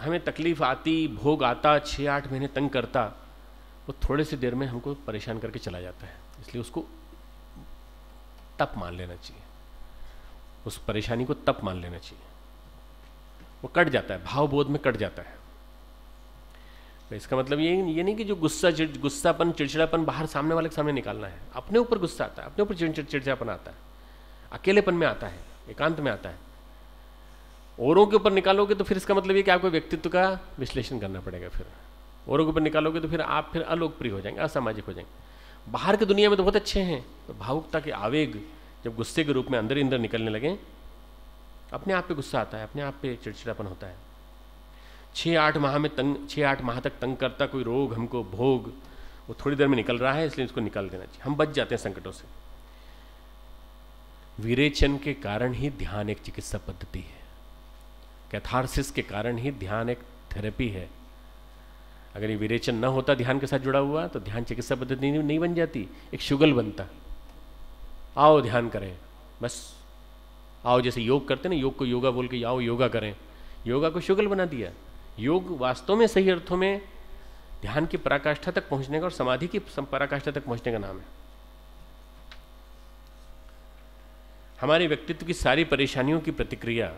हमें तकलीफ आती, भोग आता, 6-8 महीने तंग करता, वो थोड़े सी देर में हमको परेशान करके चला जाता है। इसलिए उसको तप मान लेना चाहिए, उस परेशानी को तप मान लेना चाहिए। वो कट जाता है, भावबोध में कट जाता है। तो इसका मतलब ये नहीं कि जो गुस्सापन, चिड़चिड़ापन बाहर सामने वाले के सामने निकालना है। अपने ऊपर गुस्सा आता है, अपने ऊपर चिड़चिड़ापन आता है, अकेलेपन में आता है, एकांत में आता है। औरों के ऊपर निकालोगे तो फिर इसका मतलब ये कि आपको व्यक्तित्व का विश्लेषण करना पड़ेगा। फिर औरों के ऊपर निकालोगे तो फिर आप फिर अलोकप्रिय हो जाएंगे, असामाजिक हो जाएंगे। बाहर की दुनिया में तो बहुत अच्छे हैं, तो भावुकता के आवेग जब गुस्से के रूप में अंदर ही अंदर निकलने लगे, अपने आप पे गुस्सा आता है, अपने आप पे चिड़चिड़ापन होता है। 6-8 माह तक तंग करता कोई रोग, हमको भोग, वो थोड़ी देर में निकल रहा है, इसलिए इसको निकाल देना चाहिए। हम बच जाते हैं संकटों से। विरेचन के कारण ही ध्यान एक चिकित्सा पद्धति है, कैथारसिस के कारण ही ध्यान एक थेरेपी है। अगर ये विरेचन न होता ध्यान के साथ जुड़ा हुआ तो ध्यान चिकित्सा पद्धति नहीं बन जाती, एक शुगल बनता। आओ ध्यान करें, बस आओ, जैसे योग करते ना, योग को योगा बोल के आओ योगा करें, योगा को शुगल बना दिया। योग वास्तव में सही अर्थों में ध्यान की पराकाष्ठा तक पहुंचने का और समाधि की पराकाष्ठा तक पहुंचने का नाम है। हमारे व्यक्तित्व की सारी परेशानियों की प्रतिक्रिया,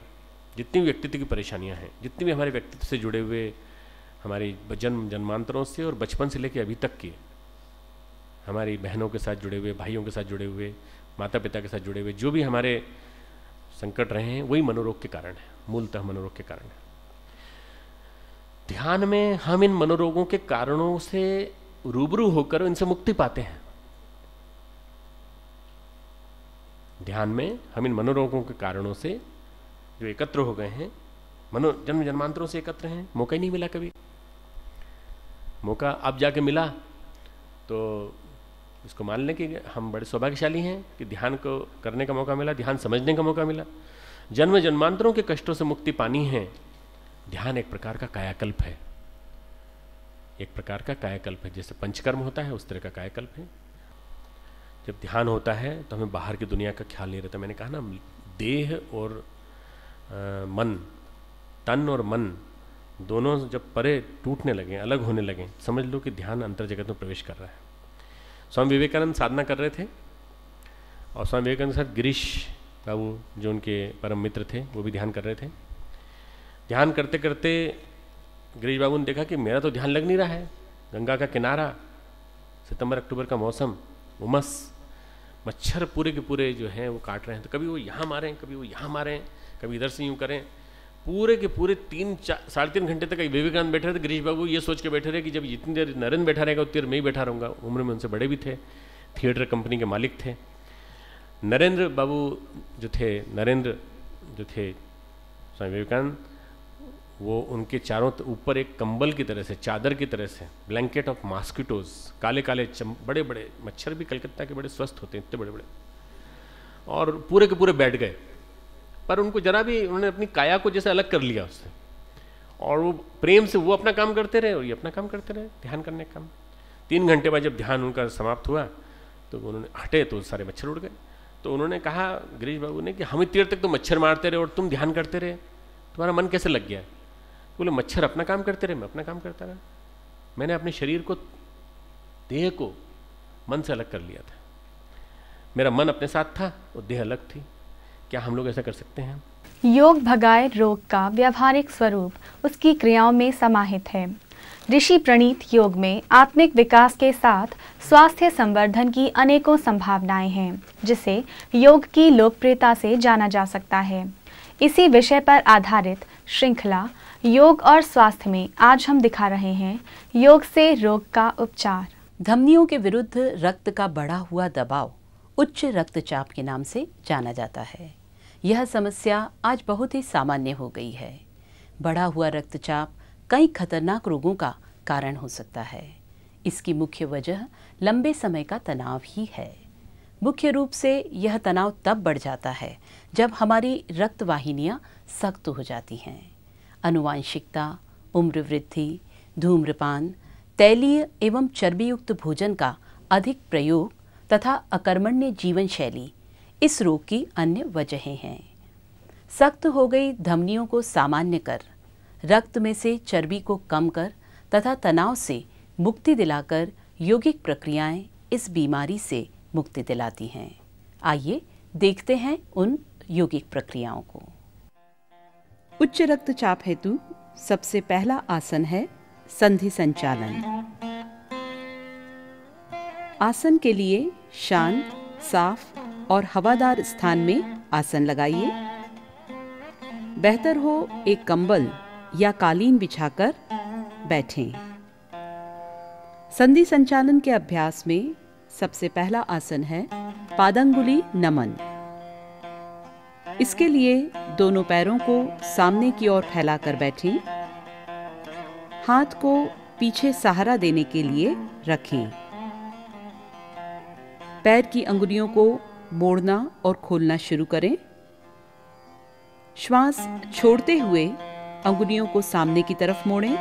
जितनी भी व्यक्तित्व की परेशानियां हैं, जितनी भी हमारे व्यक्तित्व से जुड़े हुए, हमारी जन्मांतरों से और बचपन से लेकर अभी तक की, हमारी बहनों के साथ जुड़े हुए, भाइयों के साथ जुड़े हुए, माता पिता के साथ जुड़े हुए जो भी हमारे संकट रहे हैं, वही मनोरोग के कारण है, मूलतः मनोरोग के कारण है। ध्यान में हम इन मनोरोगों के कारणों से रूबरू होकर इनसे मुक्ति पाते हैं। ध्यान में हम इन मनोरोगों के कारणों से जो एकत्र हो गए हैं, जन्म जन्मांतरों से एकत्र हैं, मौका ही नहीं मिला कभी। मौका अब जाके मिला तो इसको मान लें कि हम बड़े सौभाग्यशाली हैं कि ध्यान को करने का मौका मिला, ध्यान समझने का मौका मिला। जन्म जन्मांतरों के कष्टों से मुक्ति पानी है। ध्यान एक प्रकार का कायाकल्प है, एक प्रकार का कायाकल्प है। जैसे पंचकर्म होता है उस तरह का कायाकल्प है। जब ध्यान होता है तो हमें बाहर की दुनिया का ख्याल नहीं रहता। मैंने कहा ना, देह और मन, तन और मन दोनों जब परे टूटने लगे, अलग होने लगे, समझ लो कि ध्यान अंतर जगत में प्रवेश कर रहा है। स्वामी विवेकानंद साधना कर रहे थे और स्वामी विवेकानंद के साथ गिरीश बाबू जो उनके परम मित्र थे वो भी ध्यान कर रहे थे। ध्यान करते करते गिरीश बाबू ने देखा कि मेरा तो ध्यान लग नहीं रहा है। गंगा का किनारा, सितंबर अक्टूबर का मौसम, उमस, मच्छर पूरे के पूरे जो हैं वो काट रहे हैं। तो कभी वो यहाँ मारें, कभी वो यहाँ मारें, कभी इधर से यूँ करें। पूरे के पूरे 3-3.5 घंटे तक विवेकानंद बैठे रहे थे। गिरीश बाबू ये सोच के बैठे रहे कि जब जितनी देर नरेंद्र बैठा रहेगा उतनी देर मैं ही बैठा रहूँगा। उम्र में उनसे बड़े भी थे, थिएटर कंपनी के मालिक थे। नरेंद्र बाबू जो थे, नरेंद्र जो थे स्वामी विवेकानंद, वो उनके चारों ऊपर एक कंबल की तरह से, चादर की तरह से, ब्लैंकेट ऑफ मॉस्किटोज, काले काले बड़े बड़े मच्छर भी कलकत्ता के बड़े स्वस्थ होते हैं, इतने बड़े बड़े, और पूरे के पूरे बैठ गए। पर उनको जरा भी, उन्होंने अपनी काया को जैसे अलग कर लिया उससे, और वो प्रेम से वो अपना काम करते रहे और ये अपना काम करते रहे, ध्यान करने का काम। 3 घंटे बाद जब ध्यान उनका समाप्त हुआ तो उन्होंने हटे तो सारे मच्छर उड़ गए। तो उन्होंने कहा गिरीश बाबू ने कि हम इतनी देर तक तो मच्छर मारते रहे और तुम ध्यान करते रहे, तुम्हारा मन कैसे लग गया? बोले मच्छर अपना काम करते रहे, मैं अपना काम करता रहा। मैंने अपने शरीर को, देह को मन से अलग कर लिया था। मेरा मन अपने साथ था और देह अलग थी। क्या हम लोग ऐसा कर सकते हैं? योग भगाए रोग का व्यावहारिक स्वरूप उसकी क्रियाओं में समाहित है। ऋषि प्रणीत योग में आत्मिक विकास के साथ स्वास्थ्य संवर्धन की अनेकों संभावनाएं हैं, जिसे योग की लोकप्रियता से जाना जा सकता है। इसी विषय पर आधारित श्रृंखला योग और स्वास्थ्य में आज हम दिखा रहे हैं योग से रोग का उपचार। धमनियों के विरुद्ध रक्त का बढ़ा हुआ दबाव उच्च रक्तचाप के नाम से जाना जाता है। यह समस्या आज बहुत ही सामान्य हो गई है। बढ़ा हुआ रक्तचाप कई खतरनाक रोगों का कारण हो सकता है। इसकी मुख्य वजह लंबे समय का तनाव ही है। मुख्य रूप से यह तनाव तब बढ़ जाता है जब हमारी रक्त वाहिनियां सख्त हो जाती हैं। आनुवांशिकता, उम्र वृद्धि, धूम्रपान, तैलीय एवं चर्बीयुक्त भोजन का अधिक प्रयोग तथा अकर्मण्य जीवन शैली इस रोग की अन्य वजहें हैं। सख्त हो गई धमनियों को सामान्य कर, रक्त में से चर्बी को कम कर तथा तनाव से मुक्ति दिलाकर यौगिक प्रक्रियाएं इस बीमारी से मुक्ति दिलाती हैं। आइए देखते हैं उन यौगिक प्रक्रियाओं को। उच्च रक्तचाप हेतु सबसे पहला आसन है संधि संचालन। आसन के लिए शांत, साफ और हवादार स्थान में आसन लगाइए। बेहतर हो एक कंबल या कालीन बिछाकर बैठें। संधि संचालन के अभ्यास में सबसे पहला आसन है पादंगुली नमन। इसके लिए दोनों पैरों को सामने की ओर फैलाकर बैठें। हाथ को पीछे सहारा देने के लिए रखें। पैर की अंगुलियों को मोड़ना और खोलना शुरू करें। श्वास छोड़ते हुए अंगुलियों को सामने की तरफ मोड़ें।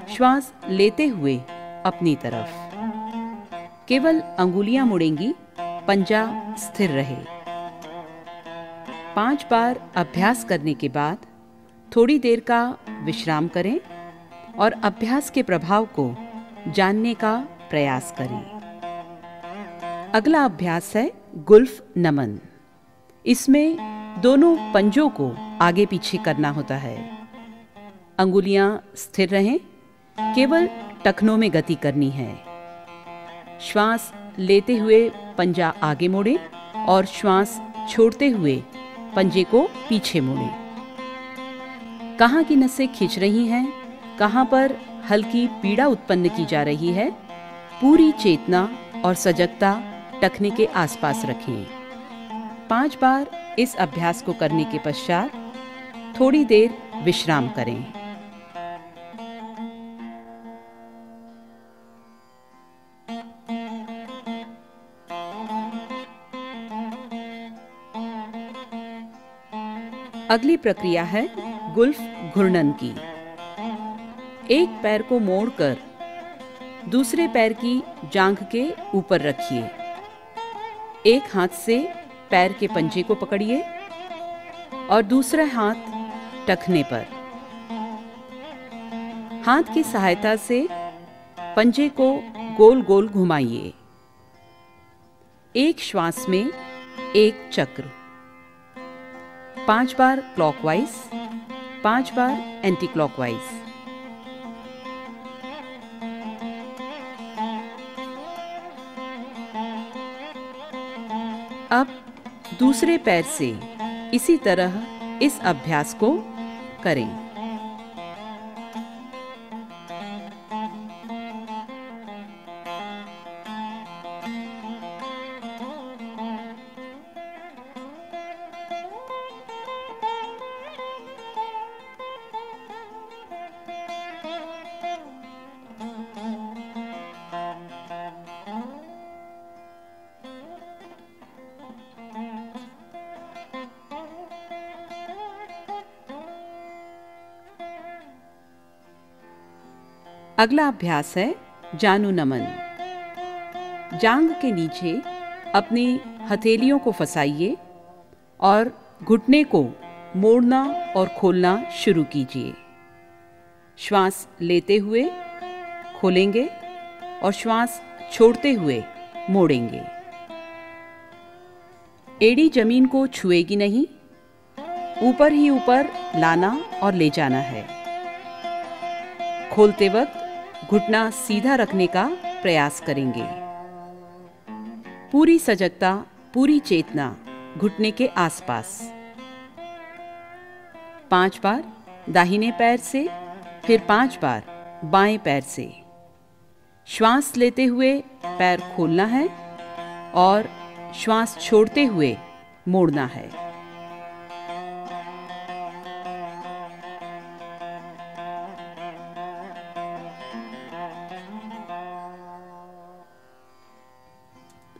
श्वास लेते हुए अपनी तरफ। केवल अंगुलियां मुड़ेंगी, पंजा स्थिर रहे। 5 बार अभ्यास करने के बाद थोड़ी देर का विश्राम करें और अभ्यास के प्रभाव को जानने का प्रयास करें। अगला अभ्यास है गुल्फ नमन। इसमें दोनों पंजों को आगे पीछे करना होता है। अंगुलियां स्थिर रहें, केवल टखनों में गति करनी है। श्वास लेते हुए पंजा आगे मोड़ें और श्वास छोड़ते हुए पंजे को पीछे मोड़ें। कहाँ की नसें खिंच रही हैं, कहाँ पर हल्की पीड़ा उत्पन्न की जा रही है, पूरी चेतना और सजगता टखने के आसपास रखें। 5 बार इस अभ्यास को करने के पश्चात थोड़ी देर विश्राम करें। अगली प्रक्रिया है गुल्फ घूर्णन की। एक पैर को मोड़कर दूसरे पैर की जांघ के ऊपर रखिए। एक हाथ से पैर के पंजे को पकड़िए और दूसरा हाथ टखने पर। हाथ की सहायता से पंजे को गोल गोल घुमाइए। एक श्वास में एक चक्र, 5 बार क्लॉकवाइज, 5 बार एंटी क्लॉकवाइज। अब दूसरे पैर से इसी तरह इस अभ्यास को करें। अगला अभ्यास है जानु नमन। जांघ के नीचे अपनी हथेलियों को फंसाइए और घुटने को मोड़ना और खोलना शुरू कीजिए। श्वास लेते हुए खोलेंगे और श्वास छोड़ते हुए मोड़ेंगे। एड़ी जमीन को छुएगी नहीं, ऊपर ही ऊपर लाना और ले जाना है। खोलते वक्त घुटना सीधा रखने का प्रयास करेंगे। पूरी सजगता, पूरी चेतना घुटने के आसपास। 5 बार दाहिने पैर से, फिर 5 बार बाएं पैर से। श्वास लेते हुए पैर खोलना है और श्वास छोड़ते हुए मोड़ना है।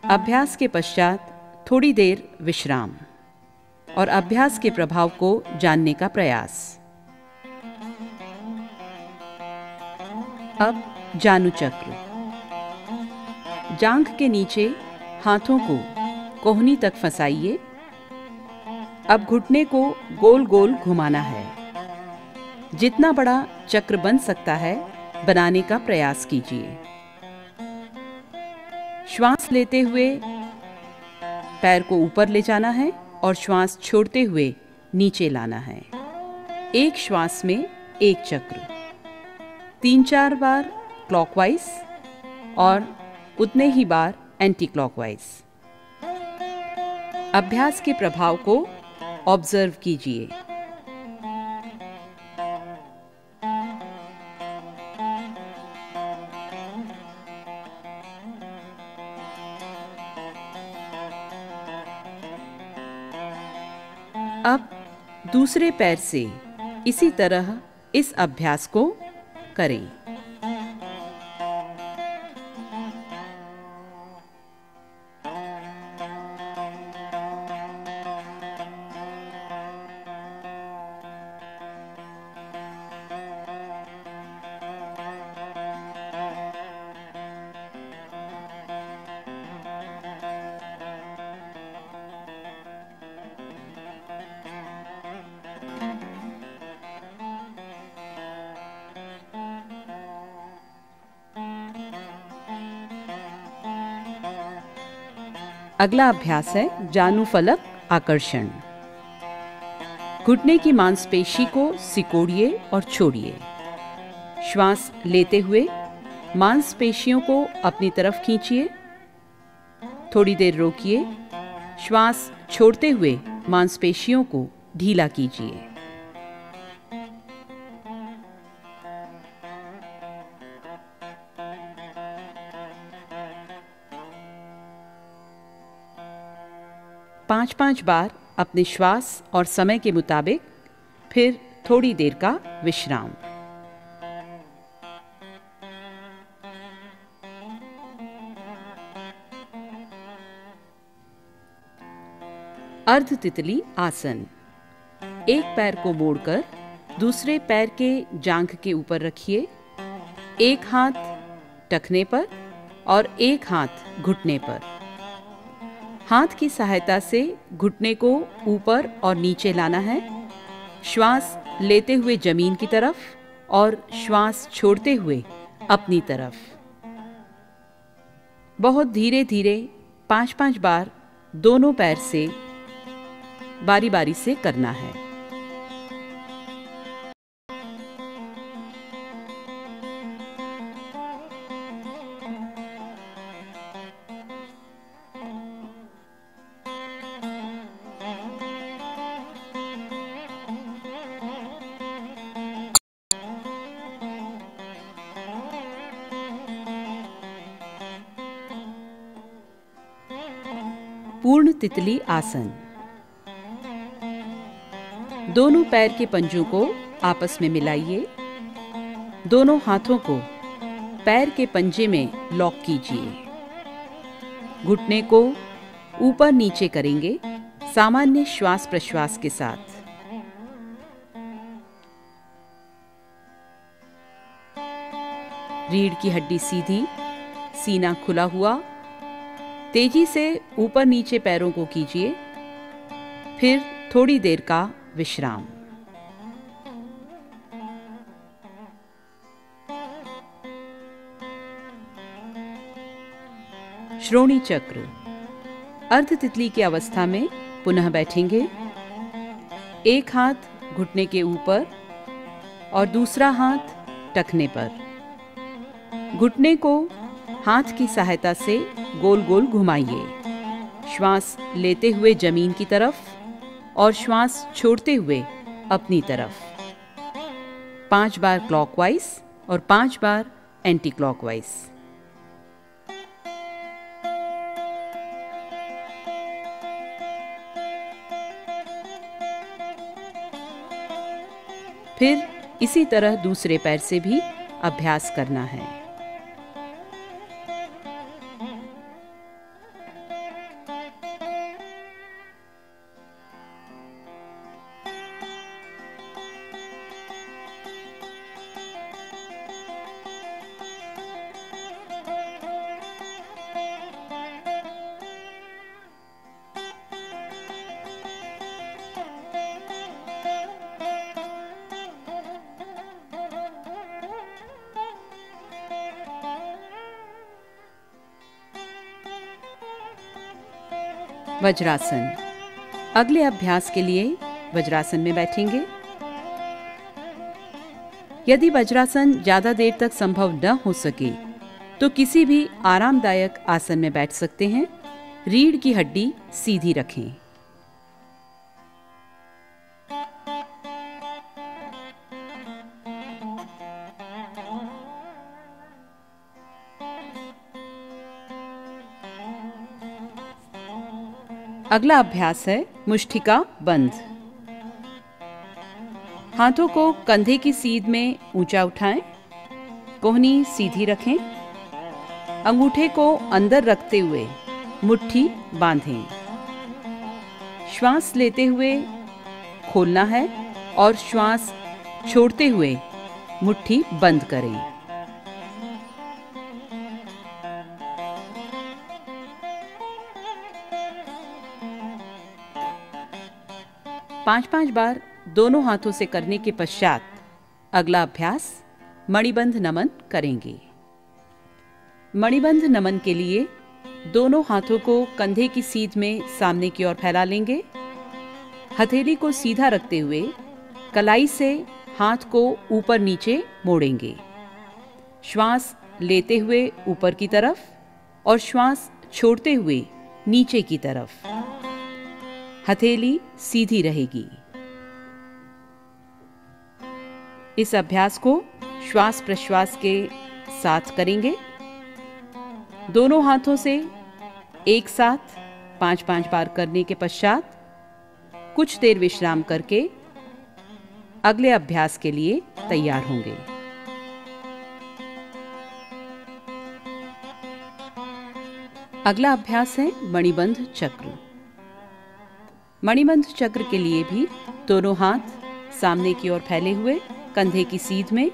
अभ्यास के पश्चात थोड़ी देर विश्राम और अभ्यास के प्रभाव को जानने का प्रयास। अब जानु चक्र। जांघ के नीचे हाथों को कोहनी तक फंसाइए। अब घुटने को गोल गोल घुमाना है। जितना बड़ा चक्र बन सकता है बनाने का प्रयास कीजिए। श्वास लेते हुए पैर को ऊपर ले जाना है और श्वास छोड़ते हुए नीचे लाना है। एक श्वास में एक चक्र, 3-4 बार क्लॉकवाइज और उतने ही बार एंटी क्लॉकवाइज। अभ्यास के प्रभाव को ऑब्जर्व कीजिए। अब दूसरे पैर से इसी तरह इस अभ्यास को करें। अगला अभ्यास है जानु फलक आकर्षण। घुटने की मांसपेशी को सिकोड़िए और छोड़िए। श्वास लेते हुए मांसपेशियों को अपनी तरफ खींचिए। थोड़ी देर रोकिए। श्वास छोड़ते हुए मांसपेशियों को ढीला कीजिए। 5-5 बार अपने श्वास और समय के मुताबिक, फिर थोड़ी देर का विश्राम। अर्ध तितली आसन। एक पैर को मोड़कर दूसरे पैर के जांघ के ऊपर रखिए। एक हाथ टखने पर और एक हाथ घुटने पर। हाथ की सहायता से घुटने को ऊपर और नीचे लाना है। श्वास लेते हुए जमीन की तरफ और श्वास छोड़ते हुए अपनी तरफ। बहुत धीरे धीरे 5-5 बार दोनों पैर से बारी बारी से करना है। पूर्ण तितली आसन। दोनों पैर के पंजों को आपस में मिलाइए। दोनों हाथों को पैर के पंजे में लॉक कीजिए। घुटने को ऊपर नीचे करेंगे सामान्य श्वास प्रश्वास के साथ। रीढ़ की हड्डी सीधी, सीना खुला हुआ। तेजी से ऊपर नीचे पैरों को कीजिए, फिर थोड़ी देर का विश्राम। श्रोणी चक्र। अर्ध तितली की अवस्था में पुनः बैठेंगे। एक हाथ घुटने के ऊपर और दूसरा हाथ टखने पर। घुटने को हाथ की सहायता से गोल गोल घुमाइए। श्वास लेते हुए जमीन की तरफ और श्वास छोड़ते हुए अपनी तरफ। 5 बार क्लॉकवाइज और 5 बार एंटी क्लॉकवाइज। फिर इसी तरह दूसरे पैर से भी अभ्यास करना है। वज्रासन। अगले अभ्यास के लिए वज्रासन में बैठेंगे। यदि वज्रासन ज्यादा देर तक संभव न हो सके तो किसी भी आरामदायक आसन में बैठ सकते हैं। रीढ़ की हड्डी सीधी रखें। अगला अभ्यास है मुष्टिका बंध। हाथों को कंधे की सीध में ऊंचा उठाएं। कोहनी सीधी रखें। अंगूठे को अंदर रखते हुए मुट्ठी बांधें। श्वास लेते हुए खोलना है और श्वास छोड़ते हुए मुट्ठी बंद करें। पांच बार दोनों हाथों से करने के पश्चात अगला अभ्यास मणिबंध नमन करेंगे। मणिबंध नमन के लिए दोनों हाथों को कंधे की सीध में सामने की ओर फैला लेंगे। हथेली को सीधा रखते हुए कलाई से हाथ को ऊपर नीचे मोड़ेंगे। श्वास लेते हुए ऊपर की तरफ और श्वास छोड़ते हुए नीचे की तरफ। हथेली सीधी रहेगी। इस अभ्यास को श्वास प्रश्वास के साथ करेंगे। दोनों हाथों से एक साथ 5-5 बार करने के पश्चात कुछ देर विश्राम करके अगले अभ्यास के लिए तैयार होंगे। अगला अभ्यास है मणिबंध चक्र। मणिबंध चक्र के लिए भी दोनों हाथ सामने की ओर फैले हुए, कंधे की सीध में,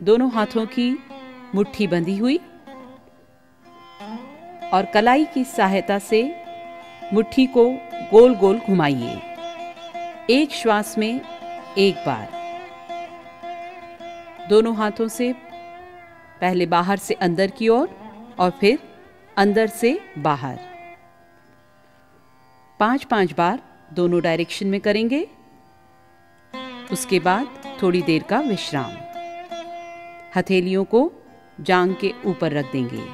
दोनों हाथों की मुट्ठी बंधी हुई और कलाई की सहायता से मुट्ठी को गोल गोल घुमाइए। एक श्वास में एक बार। दोनों हाथों से पहले बाहर से अंदर की ओर और फिर अंदर से बाहर। 5-5 बार दोनों डायरेक्शन में करेंगे। उसके बाद थोड़ी देर का विश्राम। हथेलियों को जांघ के ऊपर रख देंगे।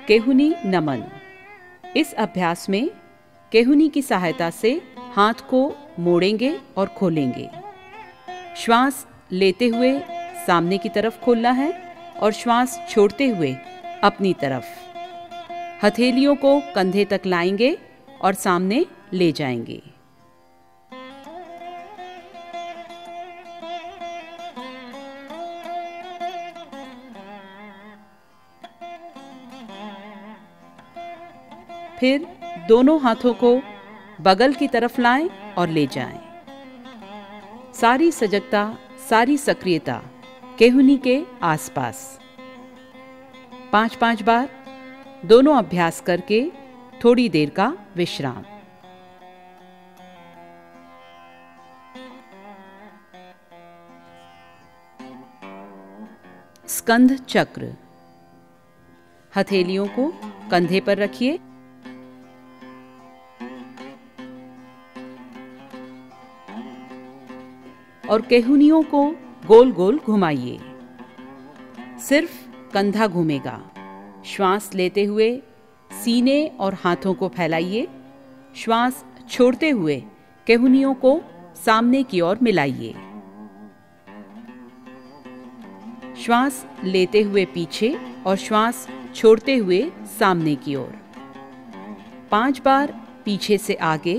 केहुनी नमन। इस अभ्यास में केहुनी की सहायता से हाथ को मोड़ेंगे और खोलेंगे। श्वास लेते हुए सामने की तरफ खोलना है और श्वास छोड़ते हुए अपनी तरफ। हथेलियों को कंधे तक लाएंगे और सामने ले जाएंगे। फिर दोनों हाथों को बगल की तरफ लाएं और ले जाएं। सारी सजगता, सारी सक्रियता केहुनी के आसपास। 5-5 बार दोनों अभ्यास करके थोड़ी देर का विश्राम। स्कंध चक्र। हथेलियों को कंधे पर रखिए। और केहुनियों को गोल गोल घुमाइए। सिर्फ कंधा घूमेगा। श्वास लेते हुए सीने और हाथों को फैलाइए। श्वास छोड़ते हुए केहुनियों को सामने की ओर मिलाइए। श्वास लेते हुए पीछे और श्वास छोड़ते हुए सामने की ओर। 5 बार पीछे से आगे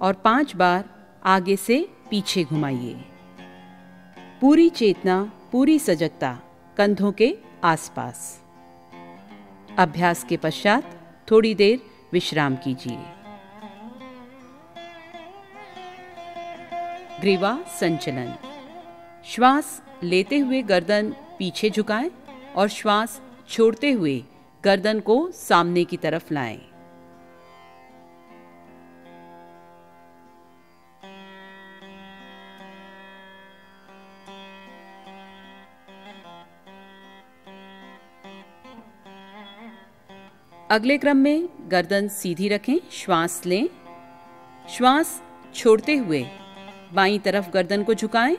और 5 बार आगे से पीछे घुमाइए। पूरी चेतना, पूरी सजगता कंधों के आसपास। अभ्यास के पश्चात थोड़ी देर विश्राम कीजिए। ग्रीवा संचलन। श्वास लेते हुए गर्दन पीछे झुकाएं और श्वास छोड़ते हुए गर्दन को सामने की तरफ लाएं। अगले क्रम में गर्दन सीधी रखें, श्वास लें। श्वास छोड़ते हुए बाईं तरफ गर्दन को झुकाएं।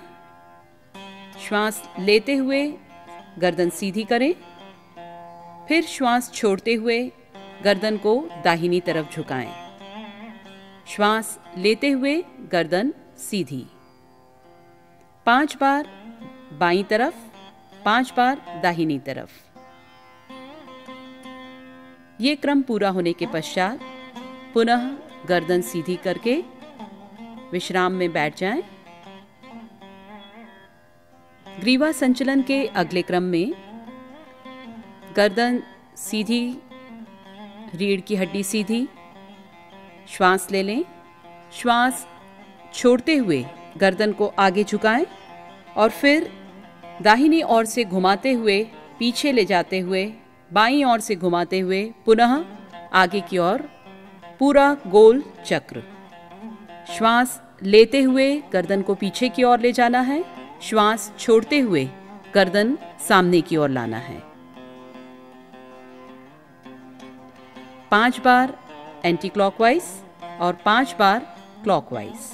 श्वास लेते हुए गर्दन सीधी करें। फिर श्वास छोड़ते हुए गर्दन को दाहिनी तरफ झुकाएं। श्वास लेते हुए गर्दन सीधी। 5 बार बाईं तरफ, 5 बार दाहिनी तरफ। ये क्रम पूरा होने के पश्चात पुनः गर्दन सीधी करके विश्राम में बैठ जाएं। ग्रीवा संचलन के अगले क्रम में गर्दन सीधी, रीढ़ की हड्डी सीधी। श्वास ले लें। श्वास छोड़ते हुए गर्दन को आगे झुकाएं और फिर दाहिनी ओर से घुमाते हुए, पीछे ले जाते हुए, बाईं ओर से घुमाते हुए पुनः आगे की ओर पूरा गोल चक्र। श्वास लेते हुए गर्दन को पीछे की ओर ले जाना है। श्वास छोड़ते हुए गर्दन सामने की ओर लाना है। 5 बार एंटी क्लॉकवाइज और 5 बार क्लॉकवाइज।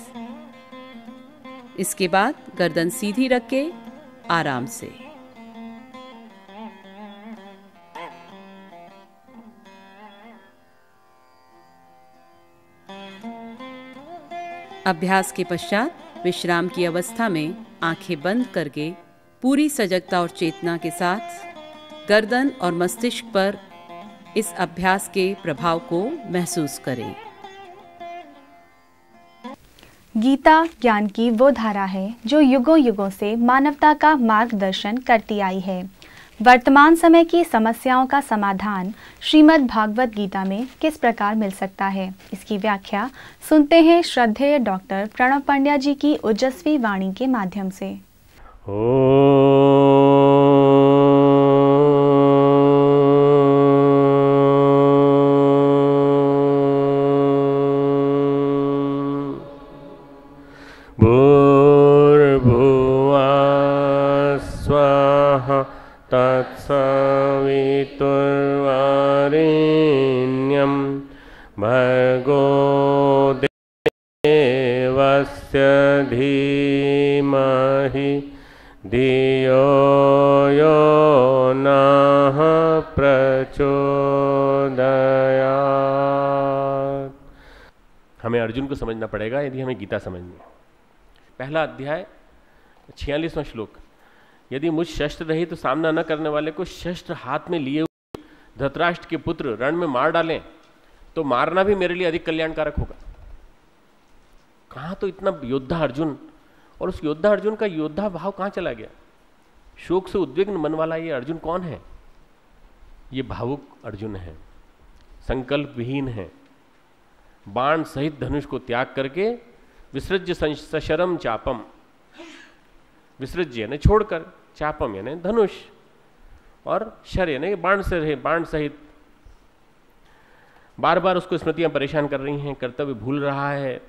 इसके बाद गर्दन सीधी रख के आराम से। अभ्यास के पश्चात विश्राम की अवस्था में आंखें बंद करके पूरी सजगता और चेतना के साथ गर्दन और मस्तिष्क पर इस अभ्यास के प्रभाव को महसूस करें। गीता ज्ञान की वो धारा है जो युगों युगों से मानवता का मार्गदर्शन करती आई है। वर्तमान समय की समस्याओं का समाधान श्रीमद् भागवत गीता में किस प्रकार मिल सकता है, इसकी व्याख्या सुनते हैं श्रद्धेय डॉक्टर प्रणव पंड्या जी की ओजस्वी वाणी के माध्यम से। तत्सवितुर्वरेण्यं भर्गो देवस्य धीमहि धियो यो नः प्रचोदयात्। हमें अर्जुन को समझना पड़ेगा यदि हमें गीता समझनी है। पहला अध्याय 46वां श्लोक, यदि मुझ शस्त्र रही तो सामना न करने वाले को शस्त्र हाथ में लिए हुए धृतराष्ट्र के पुत्र रण में मार डालें तो मारना भी मेरे लिए अधिक कल्याणकारक होगा। कहां तो इतना योद्धा अर्जुन, और उस योद्धा अर्जुन का योद्धा भाव कहां चला गया? शोक से उद्विग्न मन वाला ये अर्जुन कौन है? ये भावुक अर्जुन है, संकल्प विहीन है। बाण सहित धनुष को त्याग करके विसृज्य सशरम चापम, विसृज्य यानी छोड़कर, चापम यानी धनुष, और शर यानी बाण से रहे, बाण सहित। बार बार उसको स्मृतियां परेशान कर रही हैं, कर्तव्य भूल रहा है।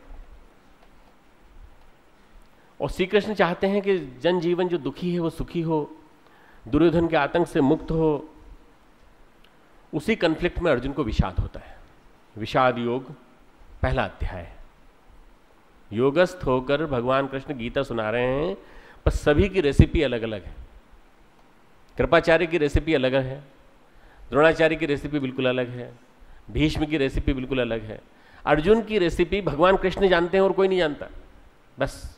और श्री कृष्ण चाहते हैं कि जनजीवन जो दुखी है वो सुखी हो, दुर्योधन के आतंक से मुक्त हो। उसी कन्फ्लिक्ट में अर्जुन को विषाद होता है। विषाद योग पहला अध्याय है। योगस्थ होकर भगवान कृष्ण गीता सुना रहे हैं, पर सभी की रेसिपी अलग अलग है। कृपाचार्य की रेसिपी अलग है, द्रोणाचार्य की रेसिपी बिल्कुल अलग है, भीष्म की रेसिपी बिल्कुल अलग है। अर्जुन की रेसिपी भगवान कृष्ण जानते हैं और कोई नहीं जानता, बस।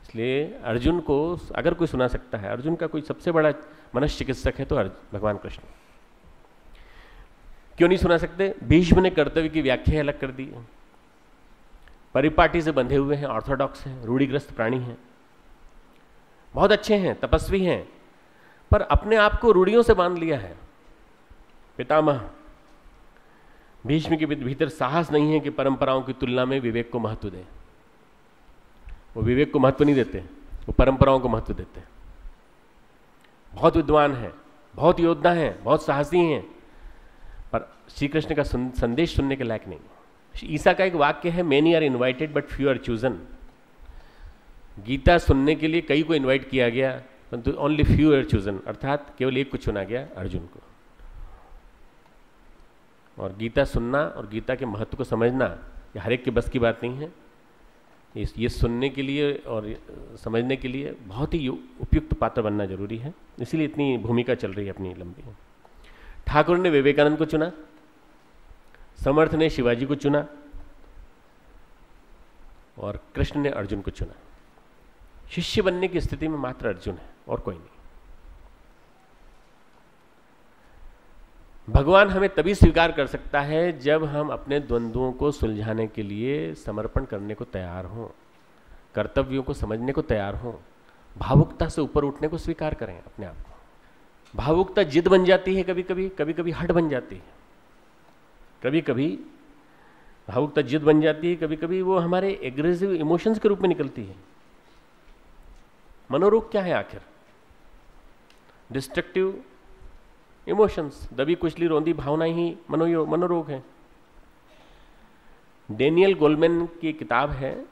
इसलिए अर्जुन को अगर कोई सुना सकता है, अर्जुन का कोई सबसे बड़ा मनुष्य चिकित्सक है तो भगवान कृष्ण। क्यों नहीं सुना सकते? भीष्म ने कर्तव्य की व्याख्या अलग कर दी। परिपाटी से बंधे हुए हैं, ऑर्थोडॉक्स हैं, रूढ़िग्रस्त प्राणी हैं, बहुत अच्छे हैं, तपस्वी हैं, पर अपने आप को रूढ़ियों से बांध लिया है। पितामह भीष्म के भीतर साहस नहीं है कि परंपराओं की तुलना में विवेक को महत्व दें। वो विवेक को महत्व नहीं देते, वो परंपराओं को महत्व देते हैं। बहुत विद्वान हैं, बहुत योद्धा हैं, बहुत साहसी हैं, पर श्री कृष्ण का संदेश सुनने के लायक नहीं। ईसा का एक वाक्य है, many are invited but few are chosen. Gita सुनने के लिए कई को इन्वाइट किया गया, परंतु ओनली फ्यू आर चूजन, अर्थात केवल एक को चुना गया, अर्जुन को। और गीता सुनना और गीता के महत्व को समझना ये हर एक के बस की बात नहीं है। ये सुनने के लिए और समझने के लिए बहुत ही उपयुक्त पात्र बनना जरूरी है। इसीलिए इतनी भूमिका चल रही है अपनी लंबी। ठाकुर ने विवेकानंद को चुना, समर्थ ने शिवाजी को चुना, और कृष्ण ने अर्जुन को चुना। शिष्य बनने की स्थिति में मात्र अर्जुन है और कोई नहीं। भगवान हमें तभी स्वीकार कर सकता है जब हम अपने द्वंद्वों को सुलझाने के लिए समर्पण करने को तैयार हों, कर्तव्यों को समझने को तैयार हों, भावुकता से ऊपर उठने को स्वीकार करें अपने आप को। भावुकता जिद बन जाती है, कभी कभी, कभी कभी हट बन जाती है। कभी कभी भावुकता जिद बन जाती है, कभी कभी वो हमारे एग्रेसिव इमोशंस के रूप में निकलती है। मनोरोग क्या है आखिर? डिस्ट्रक्टिव इमोशंस, दबी कुचली रोंदी भावनाएं ही मनोरोग है। डेनियल गोलमैन की किताब है,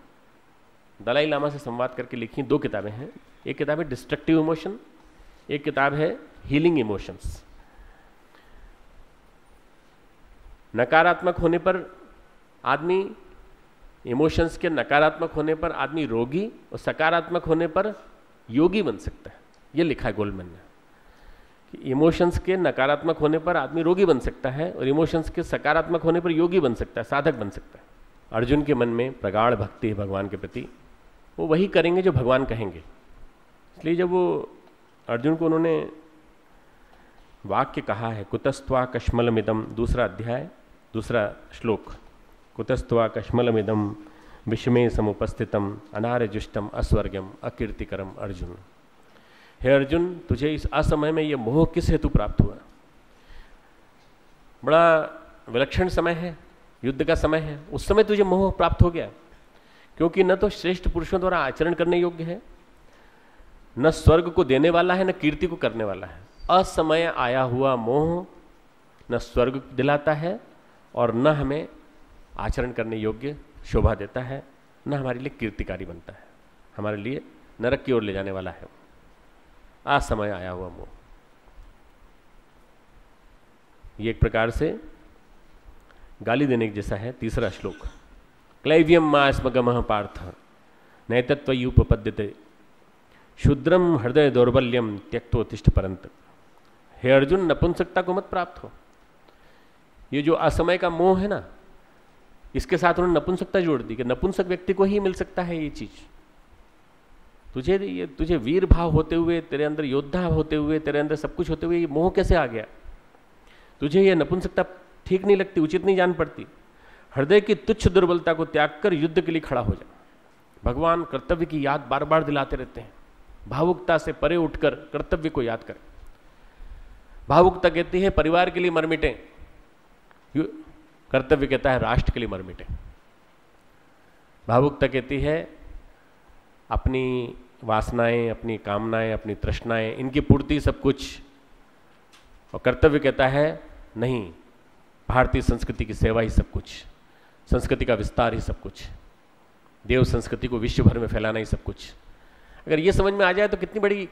दलाई लामा से संवाद करके लिखी 2 किताबें हैं। एक किताब है डिस्ट्रक्टिव इमोशन, एक किताब है हीलिंग इमोशंस। नकारात्मक होने पर आदमी, इमोशंस के नकारात्मक होने पर आदमी रोगी और सकारात्मक होने पर योगी बन सकता है। ये लिखा है गोलमैन ने कि इमोशंस के नकारात्मक होने पर आदमी रोगी बन सकता है और इमोशंस के सकारात्मक होने पर योगी बन सकता है, साधक बन सकता है। अर्जुन के मन में प्रगाढ़ भक्ति है भगवान के प्रति, वो वही करेंगे जो भगवान कहेंगे। इसलिए जब वो अर्जुन को उन्होंने वाक्य कहा है, कुतस्त्वा कश्मलमिदम, दूसरा अध्याय दूसरा श्लोक, कुतस्त्वा कश्मलमिदम विषमे समुपस्थितम अनार्यजुष्टम अस्वर्गम अकीर्तिकरम अर्जुन। हे अर्जुन, तुझे इस असमय में यह मोह किस हेतु प्राप्त हुआ? बड़ा विलक्षण समय है, युद्ध का समय है, उस समय तुझे मोह प्राप्त हो गया, क्योंकि न तो श्रेष्ठ पुरुषों द्वारा आचरण करने योग्य है, न स्वर्ग को देने वाला है, न कीर्ति को करने वाला है। असमय आया हुआ मोह न स्वर्ग दिलाता है और न हमें आचरण करने योग्य शोभा देता है, न हमारे लिए कीर्तिकारी बनता है, हमारे लिए नरक की ओर ले जाने वाला है। असमय आया हुआ मोह, ये एक प्रकार से गाली देने जैसा है। तीसरा श्लोक, क्लैव्यम मा स्मगमः पार्थ नैतत्वयुपपद्यते शूद्रम हृदय दौर्बल्यम त्यक्तोत्तिष्ठ परंत। हे अर्जुन, नपुंसकता को मत प्राप्त हो। ये जो असमय का मोह है ना, इसके साथ उन्होंने नपुंसकता जोड़ दी कि नपुंसक व्यक्ति को ही मिल सकता है ये चीज। तुझे वीर भाव होते हुए, तेरे अंदर योद्धा होते हुए, तेरे अंदर सब कुछ होते हुए ये मोह कैसे आ गया? तुझे ये नपुंसकता ठीक नहीं लगती, उचित नहीं जान पड़ती। हृदय की तुच्छ दुर्बलता को त्याग कर युद्ध के लिए खड़ा हो जा। भगवान कर्तव्य की याद बार बार दिलाते रहते हैं। भावुकता से परे उठकर कर्तव्य को याद करें। भावुकता कहती है परिवार के लिए मर मिटें, कर्तव्य कहता है राष्ट्र के लिए मर मिटें। भावुकता कहती है अपनी वासनाएं, अपनी कामनाएं, अपनी तृष्णाएं, इनकी पूर्ति सब कुछ, और कर्तव्य कहता है नहीं, भारतीय संस्कृति की सेवा ही सब कुछ, संस्कृति का विस्तार ही सब कुछ, देव संस्कृति को विश्व भर में फैलाना ही सब कुछ। अगर ये समझ में आ जाए तो कितनी बड़ी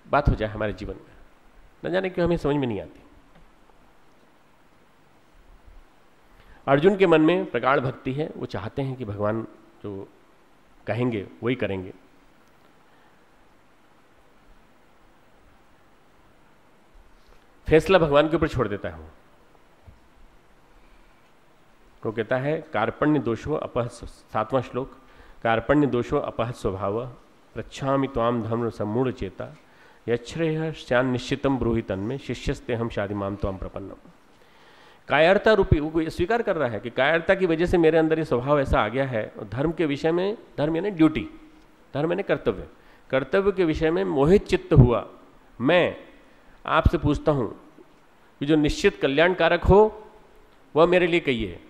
बात हो जाए हमारे जीवन में, न जाने क्यों हमें समझ में नहीं आती। अर्जुन के मन में प्रगाढ़ भक्ति है, वो चाहते हैं कि भगवान जो कहेंगे वही करेंगे। फैसला भगवान के ऊपर छोड़ देता है वो कहता है कार्पण्य दोषो अपहत, 7वां श्लोक, कार्पण्य दोषो अपहत स्वभाव प्रच्छामि त्वाम धर्म सम्मूढ़ चेता यच्छ्रेय श्यान निश्चितम ब्रूहि तन्मे शिष्यस्ते हम शादी माम त्वाम प्रपन्नम। कायरता रूपी, वो स्वीकार कर रहा है कि कायरता की वजह से मेरे अंदर ये स्वभाव ऐसा आ गया है। और धर्म के विषय में, धर्म यानी ड्यूटी, धर्म यानी कर्तव्य, कर्तव्य के विषय में मोहित चित्त हुआ। मैं आपसे पूछता हूं कि जो निश्चित कल्याणकारक हो वह मेरे लिए कहिए।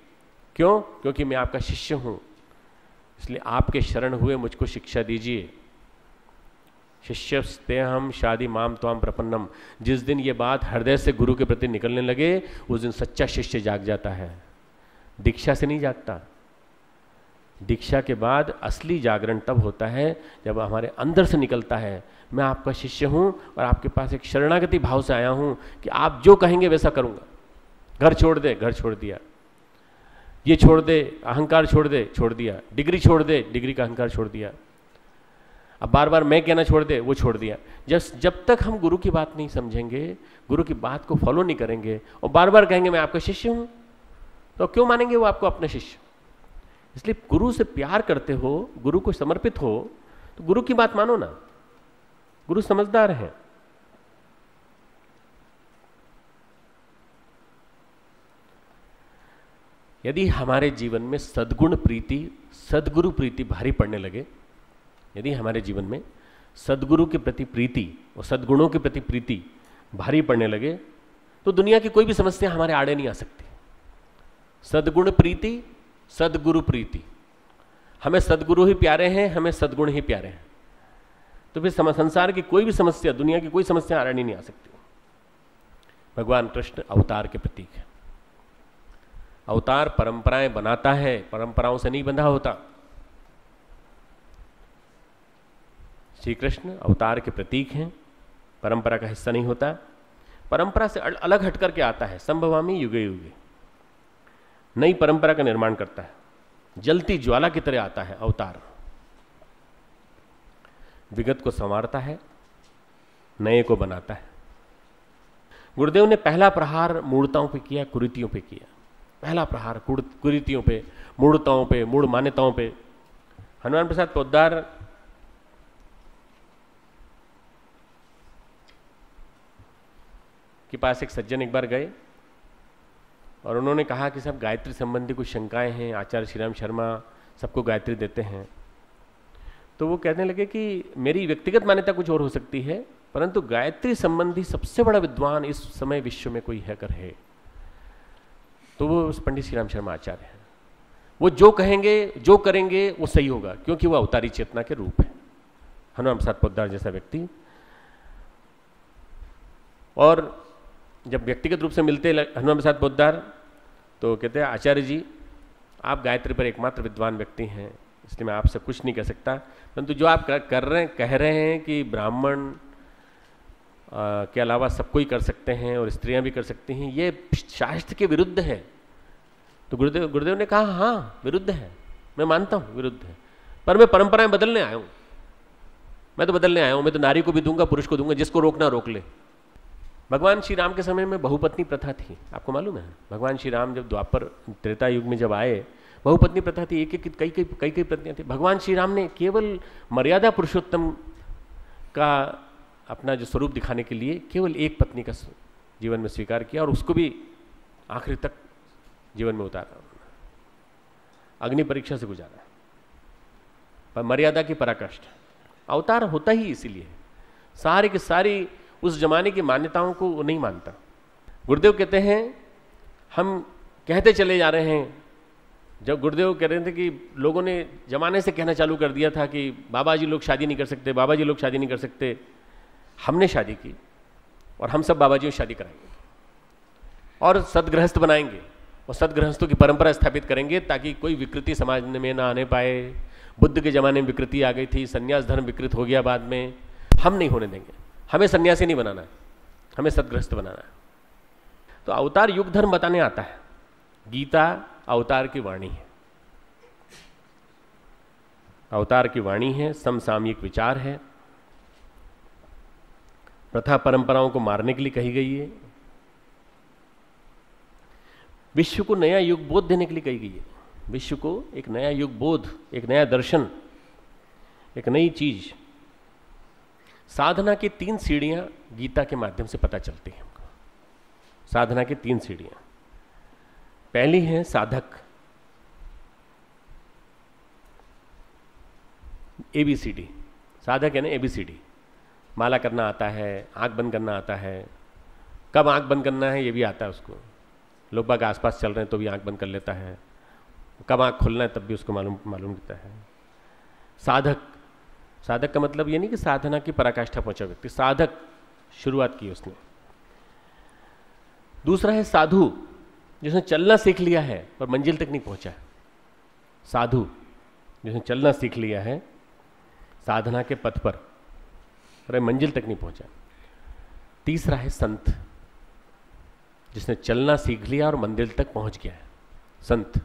क्यों? क्योंकि मैं आपका शिष्य हूं, इसलिए आपके शरण हुए मुझको शिक्षा दीजिए। शिष्यस्ते हम शादी माम त्वाम प्रपन्नम। जिस दिन ये बात हृदय से गुरु के प्रति निकलने लगे उस दिन सच्चा शिष्य जाग जाता है, दीक्षा से नहीं जागता। दीक्षा के बाद असली जागरण तब होता है जब हमारे अंदर से निकलता है मैं आपका शिष्य हूं और आपके पास एक शरणागति भाव से आया हूं कि आप जो कहेंगे वैसा करूंगा। घर छोड़ दे, घर छोड़ दिया, ये छोड़ दे, अहंकार छोड़ दे, छोड़ दिया, डिग्री छोड़ दे, डिग्री का अहंकार छोड़ दिया, अब बार बार मैं कहना छोड़ दे, वो छोड़ दिया। जब तक हम गुरु की बात नहीं समझेंगे, गुरु की बात को फॉलो नहीं करेंगे और बार बार कहेंगे मैं आपका शिष्य हूं, तो क्यों मानेंगे वो आपको अपना शिष्य? इसलिए गुरु से प्यार करते हो, गुरु को समर्पित हो, तो गुरु की बात मानो ना। गुरु समझदार है। यदि हमारे जीवन में सद्गुण प्रीति, सद्गुरु प्रीति भारी पड़ने लगे, यदि हमारे जीवन में सद्गुरु के प्रति प्रीति और सद्गुणों के प्रति प्रीति भारी पड़ने लगे, तो दुनिया की कोई भी समस्या हमारे आड़े नहीं आ सकती। सद्गुण प्रीति, सद्गुरु प्रीति, हमें सद्गुरु ही प्यारे हैं, हमें सद्गुण ही प्यारे हैं, तो फिर संसार की कोई भी समस्या, दुनिया की कोई समस्या आड़े नहीं आ सकती। भगवान कृष्ण अवतार के प्रतीक है। अवतार परंपराएं बनाता है, परंपराओं से नहीं बंधा होता। श्री कृष्ण अवतार के प्रतीक हैं, परंपरा का हिस्सा नहीं होता, परंपरा से अलग हट करके आता है। संभवामी युगे युगे, नई परंपरा का निर्माण करता है, जलती ज्वाला की तरह आता है अवतार। विगत को संवारता है, नए को बनाता है। गुरुदेव ने पहला प्रहार मूढ़ताओं पे किया, कुरीतियों पे किया। पहला प्रहार कुरीतियों पे, मूढ़ताओं पे, मूढ़ मान्यताओं पे। हनुमान प्रसाद पोद्दार के पास एक सज्जन एक बार गए और उन्होंने कहा कि साहब गायत्री संबंधी कुछ शंकाएं हैं, आचार्य श्रीराम शर्मा सबको गायत्री देते हैं। तो वो कहने लगे कि मेरी व्यक्तिगत मान्यता कुछ और हो सकती है, परंतु गायत्री संबंधी सबसे बड़ा विद्वान इस समय विश्व में कोई है कर है तो वो पंडित श्रीराम शर्मा आचार्य हैं। वो जो कहेंगे जो करेंगे वो सही होगा, क्योंकि वो अवतारी चेतना के रूप है, हनुमान प्रसाद पोद्दार जैसा व्यक्ति। और जब व्यक्तिगत रूप से मिलते हनुमान प्रसाद पोद्दार तो कहते हैं आचार्य जी आप गायत्री पर एकमात्र विद्वान व्यक्ति हैं, इसलिए मैं आपसे कुछ नहीं कह सकता, परंतु जो आप कह रहे हैं कि ब्राह्मण के अलावा सब कोई कर सकते हैं और स्त्रियां भी कर सकती हैं, ये शास्त्र के विरुद्ध है। तो गुरुदेव ने कहा हाँ विरुद्ध है, मैं मानता हूँ विरुद्ध है, पर मैं परंपराएं बदलने आया हूँ, मैं तो बदलने आया हूँ, मैं तो नारी को भी दूंगा पुरुष को दूंगा, जिसको रोकना रोक ले। भगवान श्री राम के समय में बहुपत्नी प्रथा थी, आपको मालूम है? भगवान श्री राम जब द्वापर त्रेता युग में जब आए बहुपत्नी प्रथा थी, एक एक कई पत्नियां थी। भगवान श्री राम ने केवल मर्यादा पुरुषोत्तम का अपना जो स्वरूप दिखाने के लिए केवल एक पत्नी का जीवन में स्वीकार किया और उसको भी आखिरी तक जीवन में उतारा, अग्नि परीक्षा से गुजारा। पर मर्यादा की पराकाष्ठा, अवतार होता ही इसीलिए, सारी की सारी उस जमाने की मान्यताओं को वो नहीं मानता। गुरुदेव कहते हैं हम कहते चले जा रहे हैं, जब गुरुदेव कह रहे थे कि लोगों ने जमाने से कहना चालू कर दिया था कि बाबा जी लोग शादी नहीं कर सकते, बाबा जी लोग शादी नहीं कर सकते, हमने शादी की और हम सब बाबा जी को शादी कराएंगे और सदगृहस्थ बनाएंगे और सदगृहस्थों की परंपरा स्थापित करेंगे ताकि कोई विकृति समाज में ना आने पाए। बुद्ध के जमाने में विकृति आ गई थी, संन्यास धर्म विकृत हो गया बाद में, हम नहीं होने देंगे, हमें सन्यासी नहीं बनाना है, हमें सदगृहस्थ बनाना है। तो अवतार युग धर्म बताने आता है, गीता अवतार की वाणी है, अवतार की वाणी है, समसामयिक विचार है, प्रथा परंपराओं को मारने के लिए कही गई है, विश्व को नया युग बोध देने के लिए कही गई है, विश्व को एक नया युग बोध, एक नया दर्शन, एक नई चीज। साधना की 3 सीढ़ियां गीता के माध्यम से पता चलती हैं हमको। साधना की 3 सीढ़ियां, पहली है साधक, ABCD, साधक है ना ABCD, माला करना आता है, आंख बंद करना आता है, कब आंख बंद करना है ये भी आता है उसको, लोग बाग आसपास चल रहे हैं तो भी आंख बंद कर लेता है, कब आंख खोलना है तब भी उसको मालूम होता है। साधक, साधक का मतलब ये नहीं कि साधना की पराकाष्ठा पहुंचा व्यक्ति, साधक शुरुआत की उसने। दूसरा है साधु, जिसने चलना सीख लिया है पर मंजिल तक नहीं पहुंचा है, साधु जिसने चलना सीख लिया है साधना के पथ पर और मंजिल तक नहीं पहुंचा। तीसरा है संत, जिसने चलना सीख लिया और मंजिल तक पहुंच गया है, संत।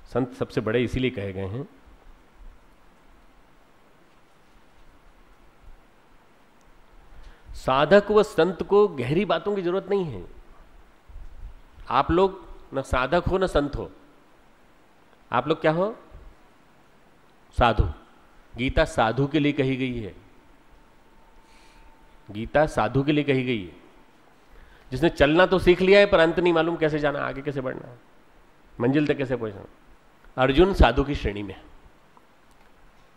संत सबसे बड़े इसीलिए कहे गए हैं। साधक व संत को गहरी बातों की जरूरत नहीं है। आप लोग न साधक हो न संत हो, आप लोग क्या हो? साधु। गीता साधु के लिए कही गई है, गीता साधु के लिए कही गई है, जिसने चलना तो सीख लिया है पर अंत नहीं मालूम कैसे जाना, आगे कैसे बढ़ना, मंजिल तक कैसे पहुंचना। अर्जुन साधु की श्रेणी में,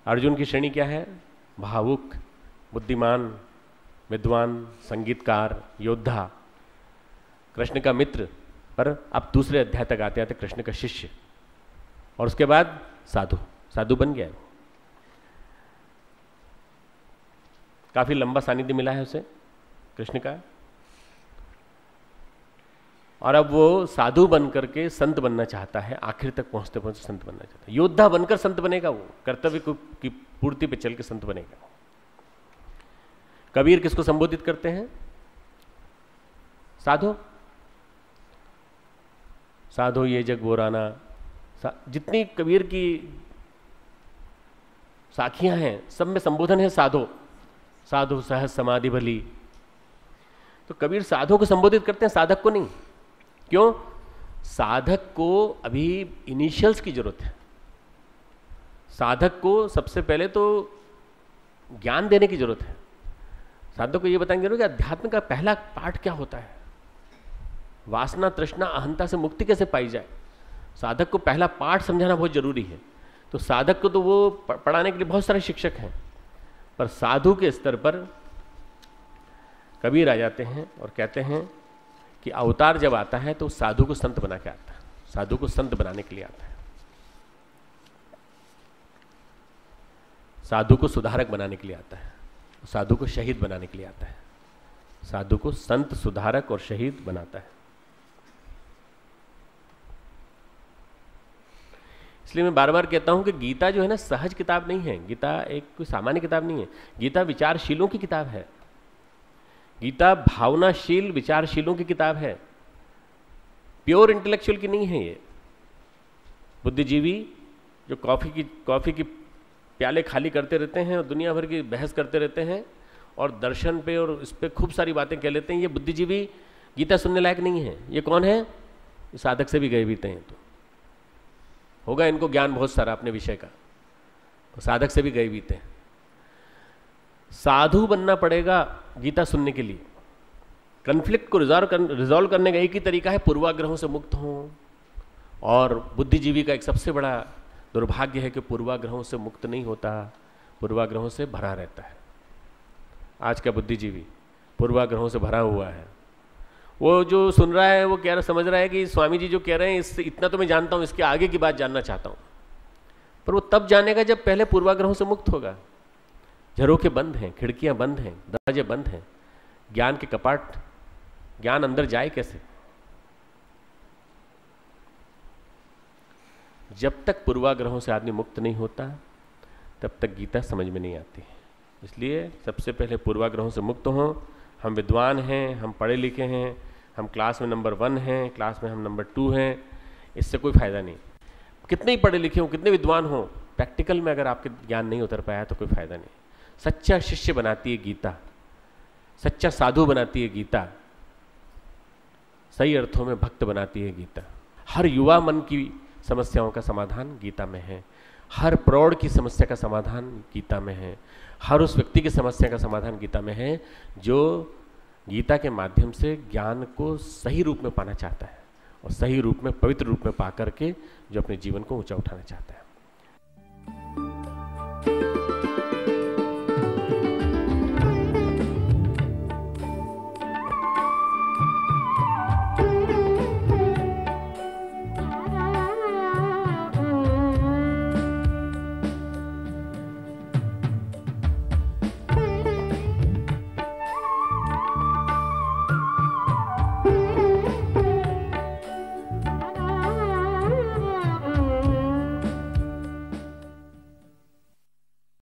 अर्जुन की श्रेणी क्या है? भावुक, बुद्धिमान, विद्वान, संगीतकार, योद्धा, कृष्ण का मित्र, पर अब दूसरे अध्याय तक आते आते कृष्ण का शिष्य, और उसके बाद साधु, साधु बन गया। काफी लंबा सानिध्य मिला है उसे कृष्ण का, और अब वो साधु बन करके संत बनना चाहता है, आखिर तक पहुंचते पहुंचते संत बनना चाहता है। योद्धा बनकर संत बनेगा, वो कर्तव्य की पूर्ति पे चल के संत बनेगा। कबीर किसको संबोधित करते हैं? साधो, साधो ये जग बोराना। जितनी कबीर की साखियां हैं सब में संबोधन है साधो, साधु सहज समाधि भली। तो कबीर साधु को संबोधित करते हैं, साधक को नहीं। क्यों? साधक को अभी इनिशियल्स की जरूरत है, साधक को सबसे पहले तो ज्ञान देने की जरूरत है। साधक को यह बताएंगे कि अध्यात्म का पहला पार्ट क्या होता है, वासना तृष्णा अहंता से मुक्ति कैसे पाई जाए, साधक को पहला पाठ समझाना बहुत जरूरी है। तो साधक को तो वो पढ़ाने के लिए बहुत सारे शिक्षक हैं, पर साधु के स्तर पर कबीर आ जाते हैं और कहते हैं कि अवतार जब आता है तो साधु को संत बना के आता है, साधु को संत बनाने के लिए आता है, साधु को सुधारक बनाने के लिए आता है, साधु को शहीद बनाने के लिए आता है, साधु को संत सुधारक और शहीद बनाता है। इसलिए मैं बार बार कहता हूं कि गीता जो है ना सहज किताब नहीं है, गीता एक कोई सामान्य किताब नहीं है, गीता विचारशीलों की किताब है, गीता भावनाशील विचारशीलों की किताब है, प्योर इंटेलेक्चुअल की नहीं है। ये बुद्धिजीवी जो कॉफी की प्याले खाली करते रहते हैं और दुनिया भर की बहस करते रहते हैं और दर्शन पे और इस पे खूब सारी बातें कह लेते हैं, ये बुद्धिजीवी गीता सुनने लायक नहीं है। ये कौन है? ये साधक से भी गए बीते हैं, तो होगा इनको ज्ञान बहुत सारा अपने विषय का, तो साधक से भी गए बीते हैं। साधु बनना पड़ेगा गीता सुनने के लिए। कन्फ्लिक्ट को रिजॉल्व करने का एक ही तरीका है, पूर्वाग्रहों से मुक्त हों। और बुद्धिजीवी का एक सबसे बड़ा दुर्भाग्य है कि पूर्वाग्रहों से मुक्त नहीं होता, पूर्वाग्रहों से भरा रहता है। आज का बुद्धिजीवी पूर्वाग्रहों से भरा हुआ है। वो जो सुन रहा है वो कह रहा, समझ रहा है कि स्वामी जी जो कह रहे हैं इससे इतना तो मैं जानता हूँ, इसके आगे की बात जानना चाहता हूँ, पर वो तब जानेगा जब पहले पूर्वाग्रहों से मुक्त होगा। झरोखे बंद हैं, खिड़कियां बंद हैं, दरवाजे बंद हैं, ज्ञान के कपाट, ज्ञान अंदर जाए कैसे? जब तक पूर्वाग्रहों से आदमी मुक्त नहीं होता तब तक गीता समझ में नहीं आती। इसलिए सबसे पहले पूर्वाग्रहों से मुक्त हों। हम विद्वान हैं, हम पढ़े लिखे हैं, हम क्लास में नंबर 1 हैं, क्लास में हम नंबर 2 हैं, इससे कोई फायदा नहीं। कितने ही पढ़े लिखे हों, कितने विद्वान हों, प्रैक्टिकल में अगर आपके ज्ञान नहीं उतर पाया तो कोई फायदा नहीं। सच्चा शिष्य बनाती है गीता, सच्चा साधु बनाती है गीता, सही अर्थों में भक्त बनाती है गीता। हर युवा मन की समस्याओं का समाधान गीता में है, हर प्रौढ़ की समस्या का समाधान गीता में है, हर उस व्यक्ति की समस्या का समाधान गीता में है जो गीता के माध्यम से ज्ञान को सही रूप में पाना चाहता है और सही रूप में, पवित्र रूप में पा करके जो अपने जीवन को ऊंचा उठाना चाहता है।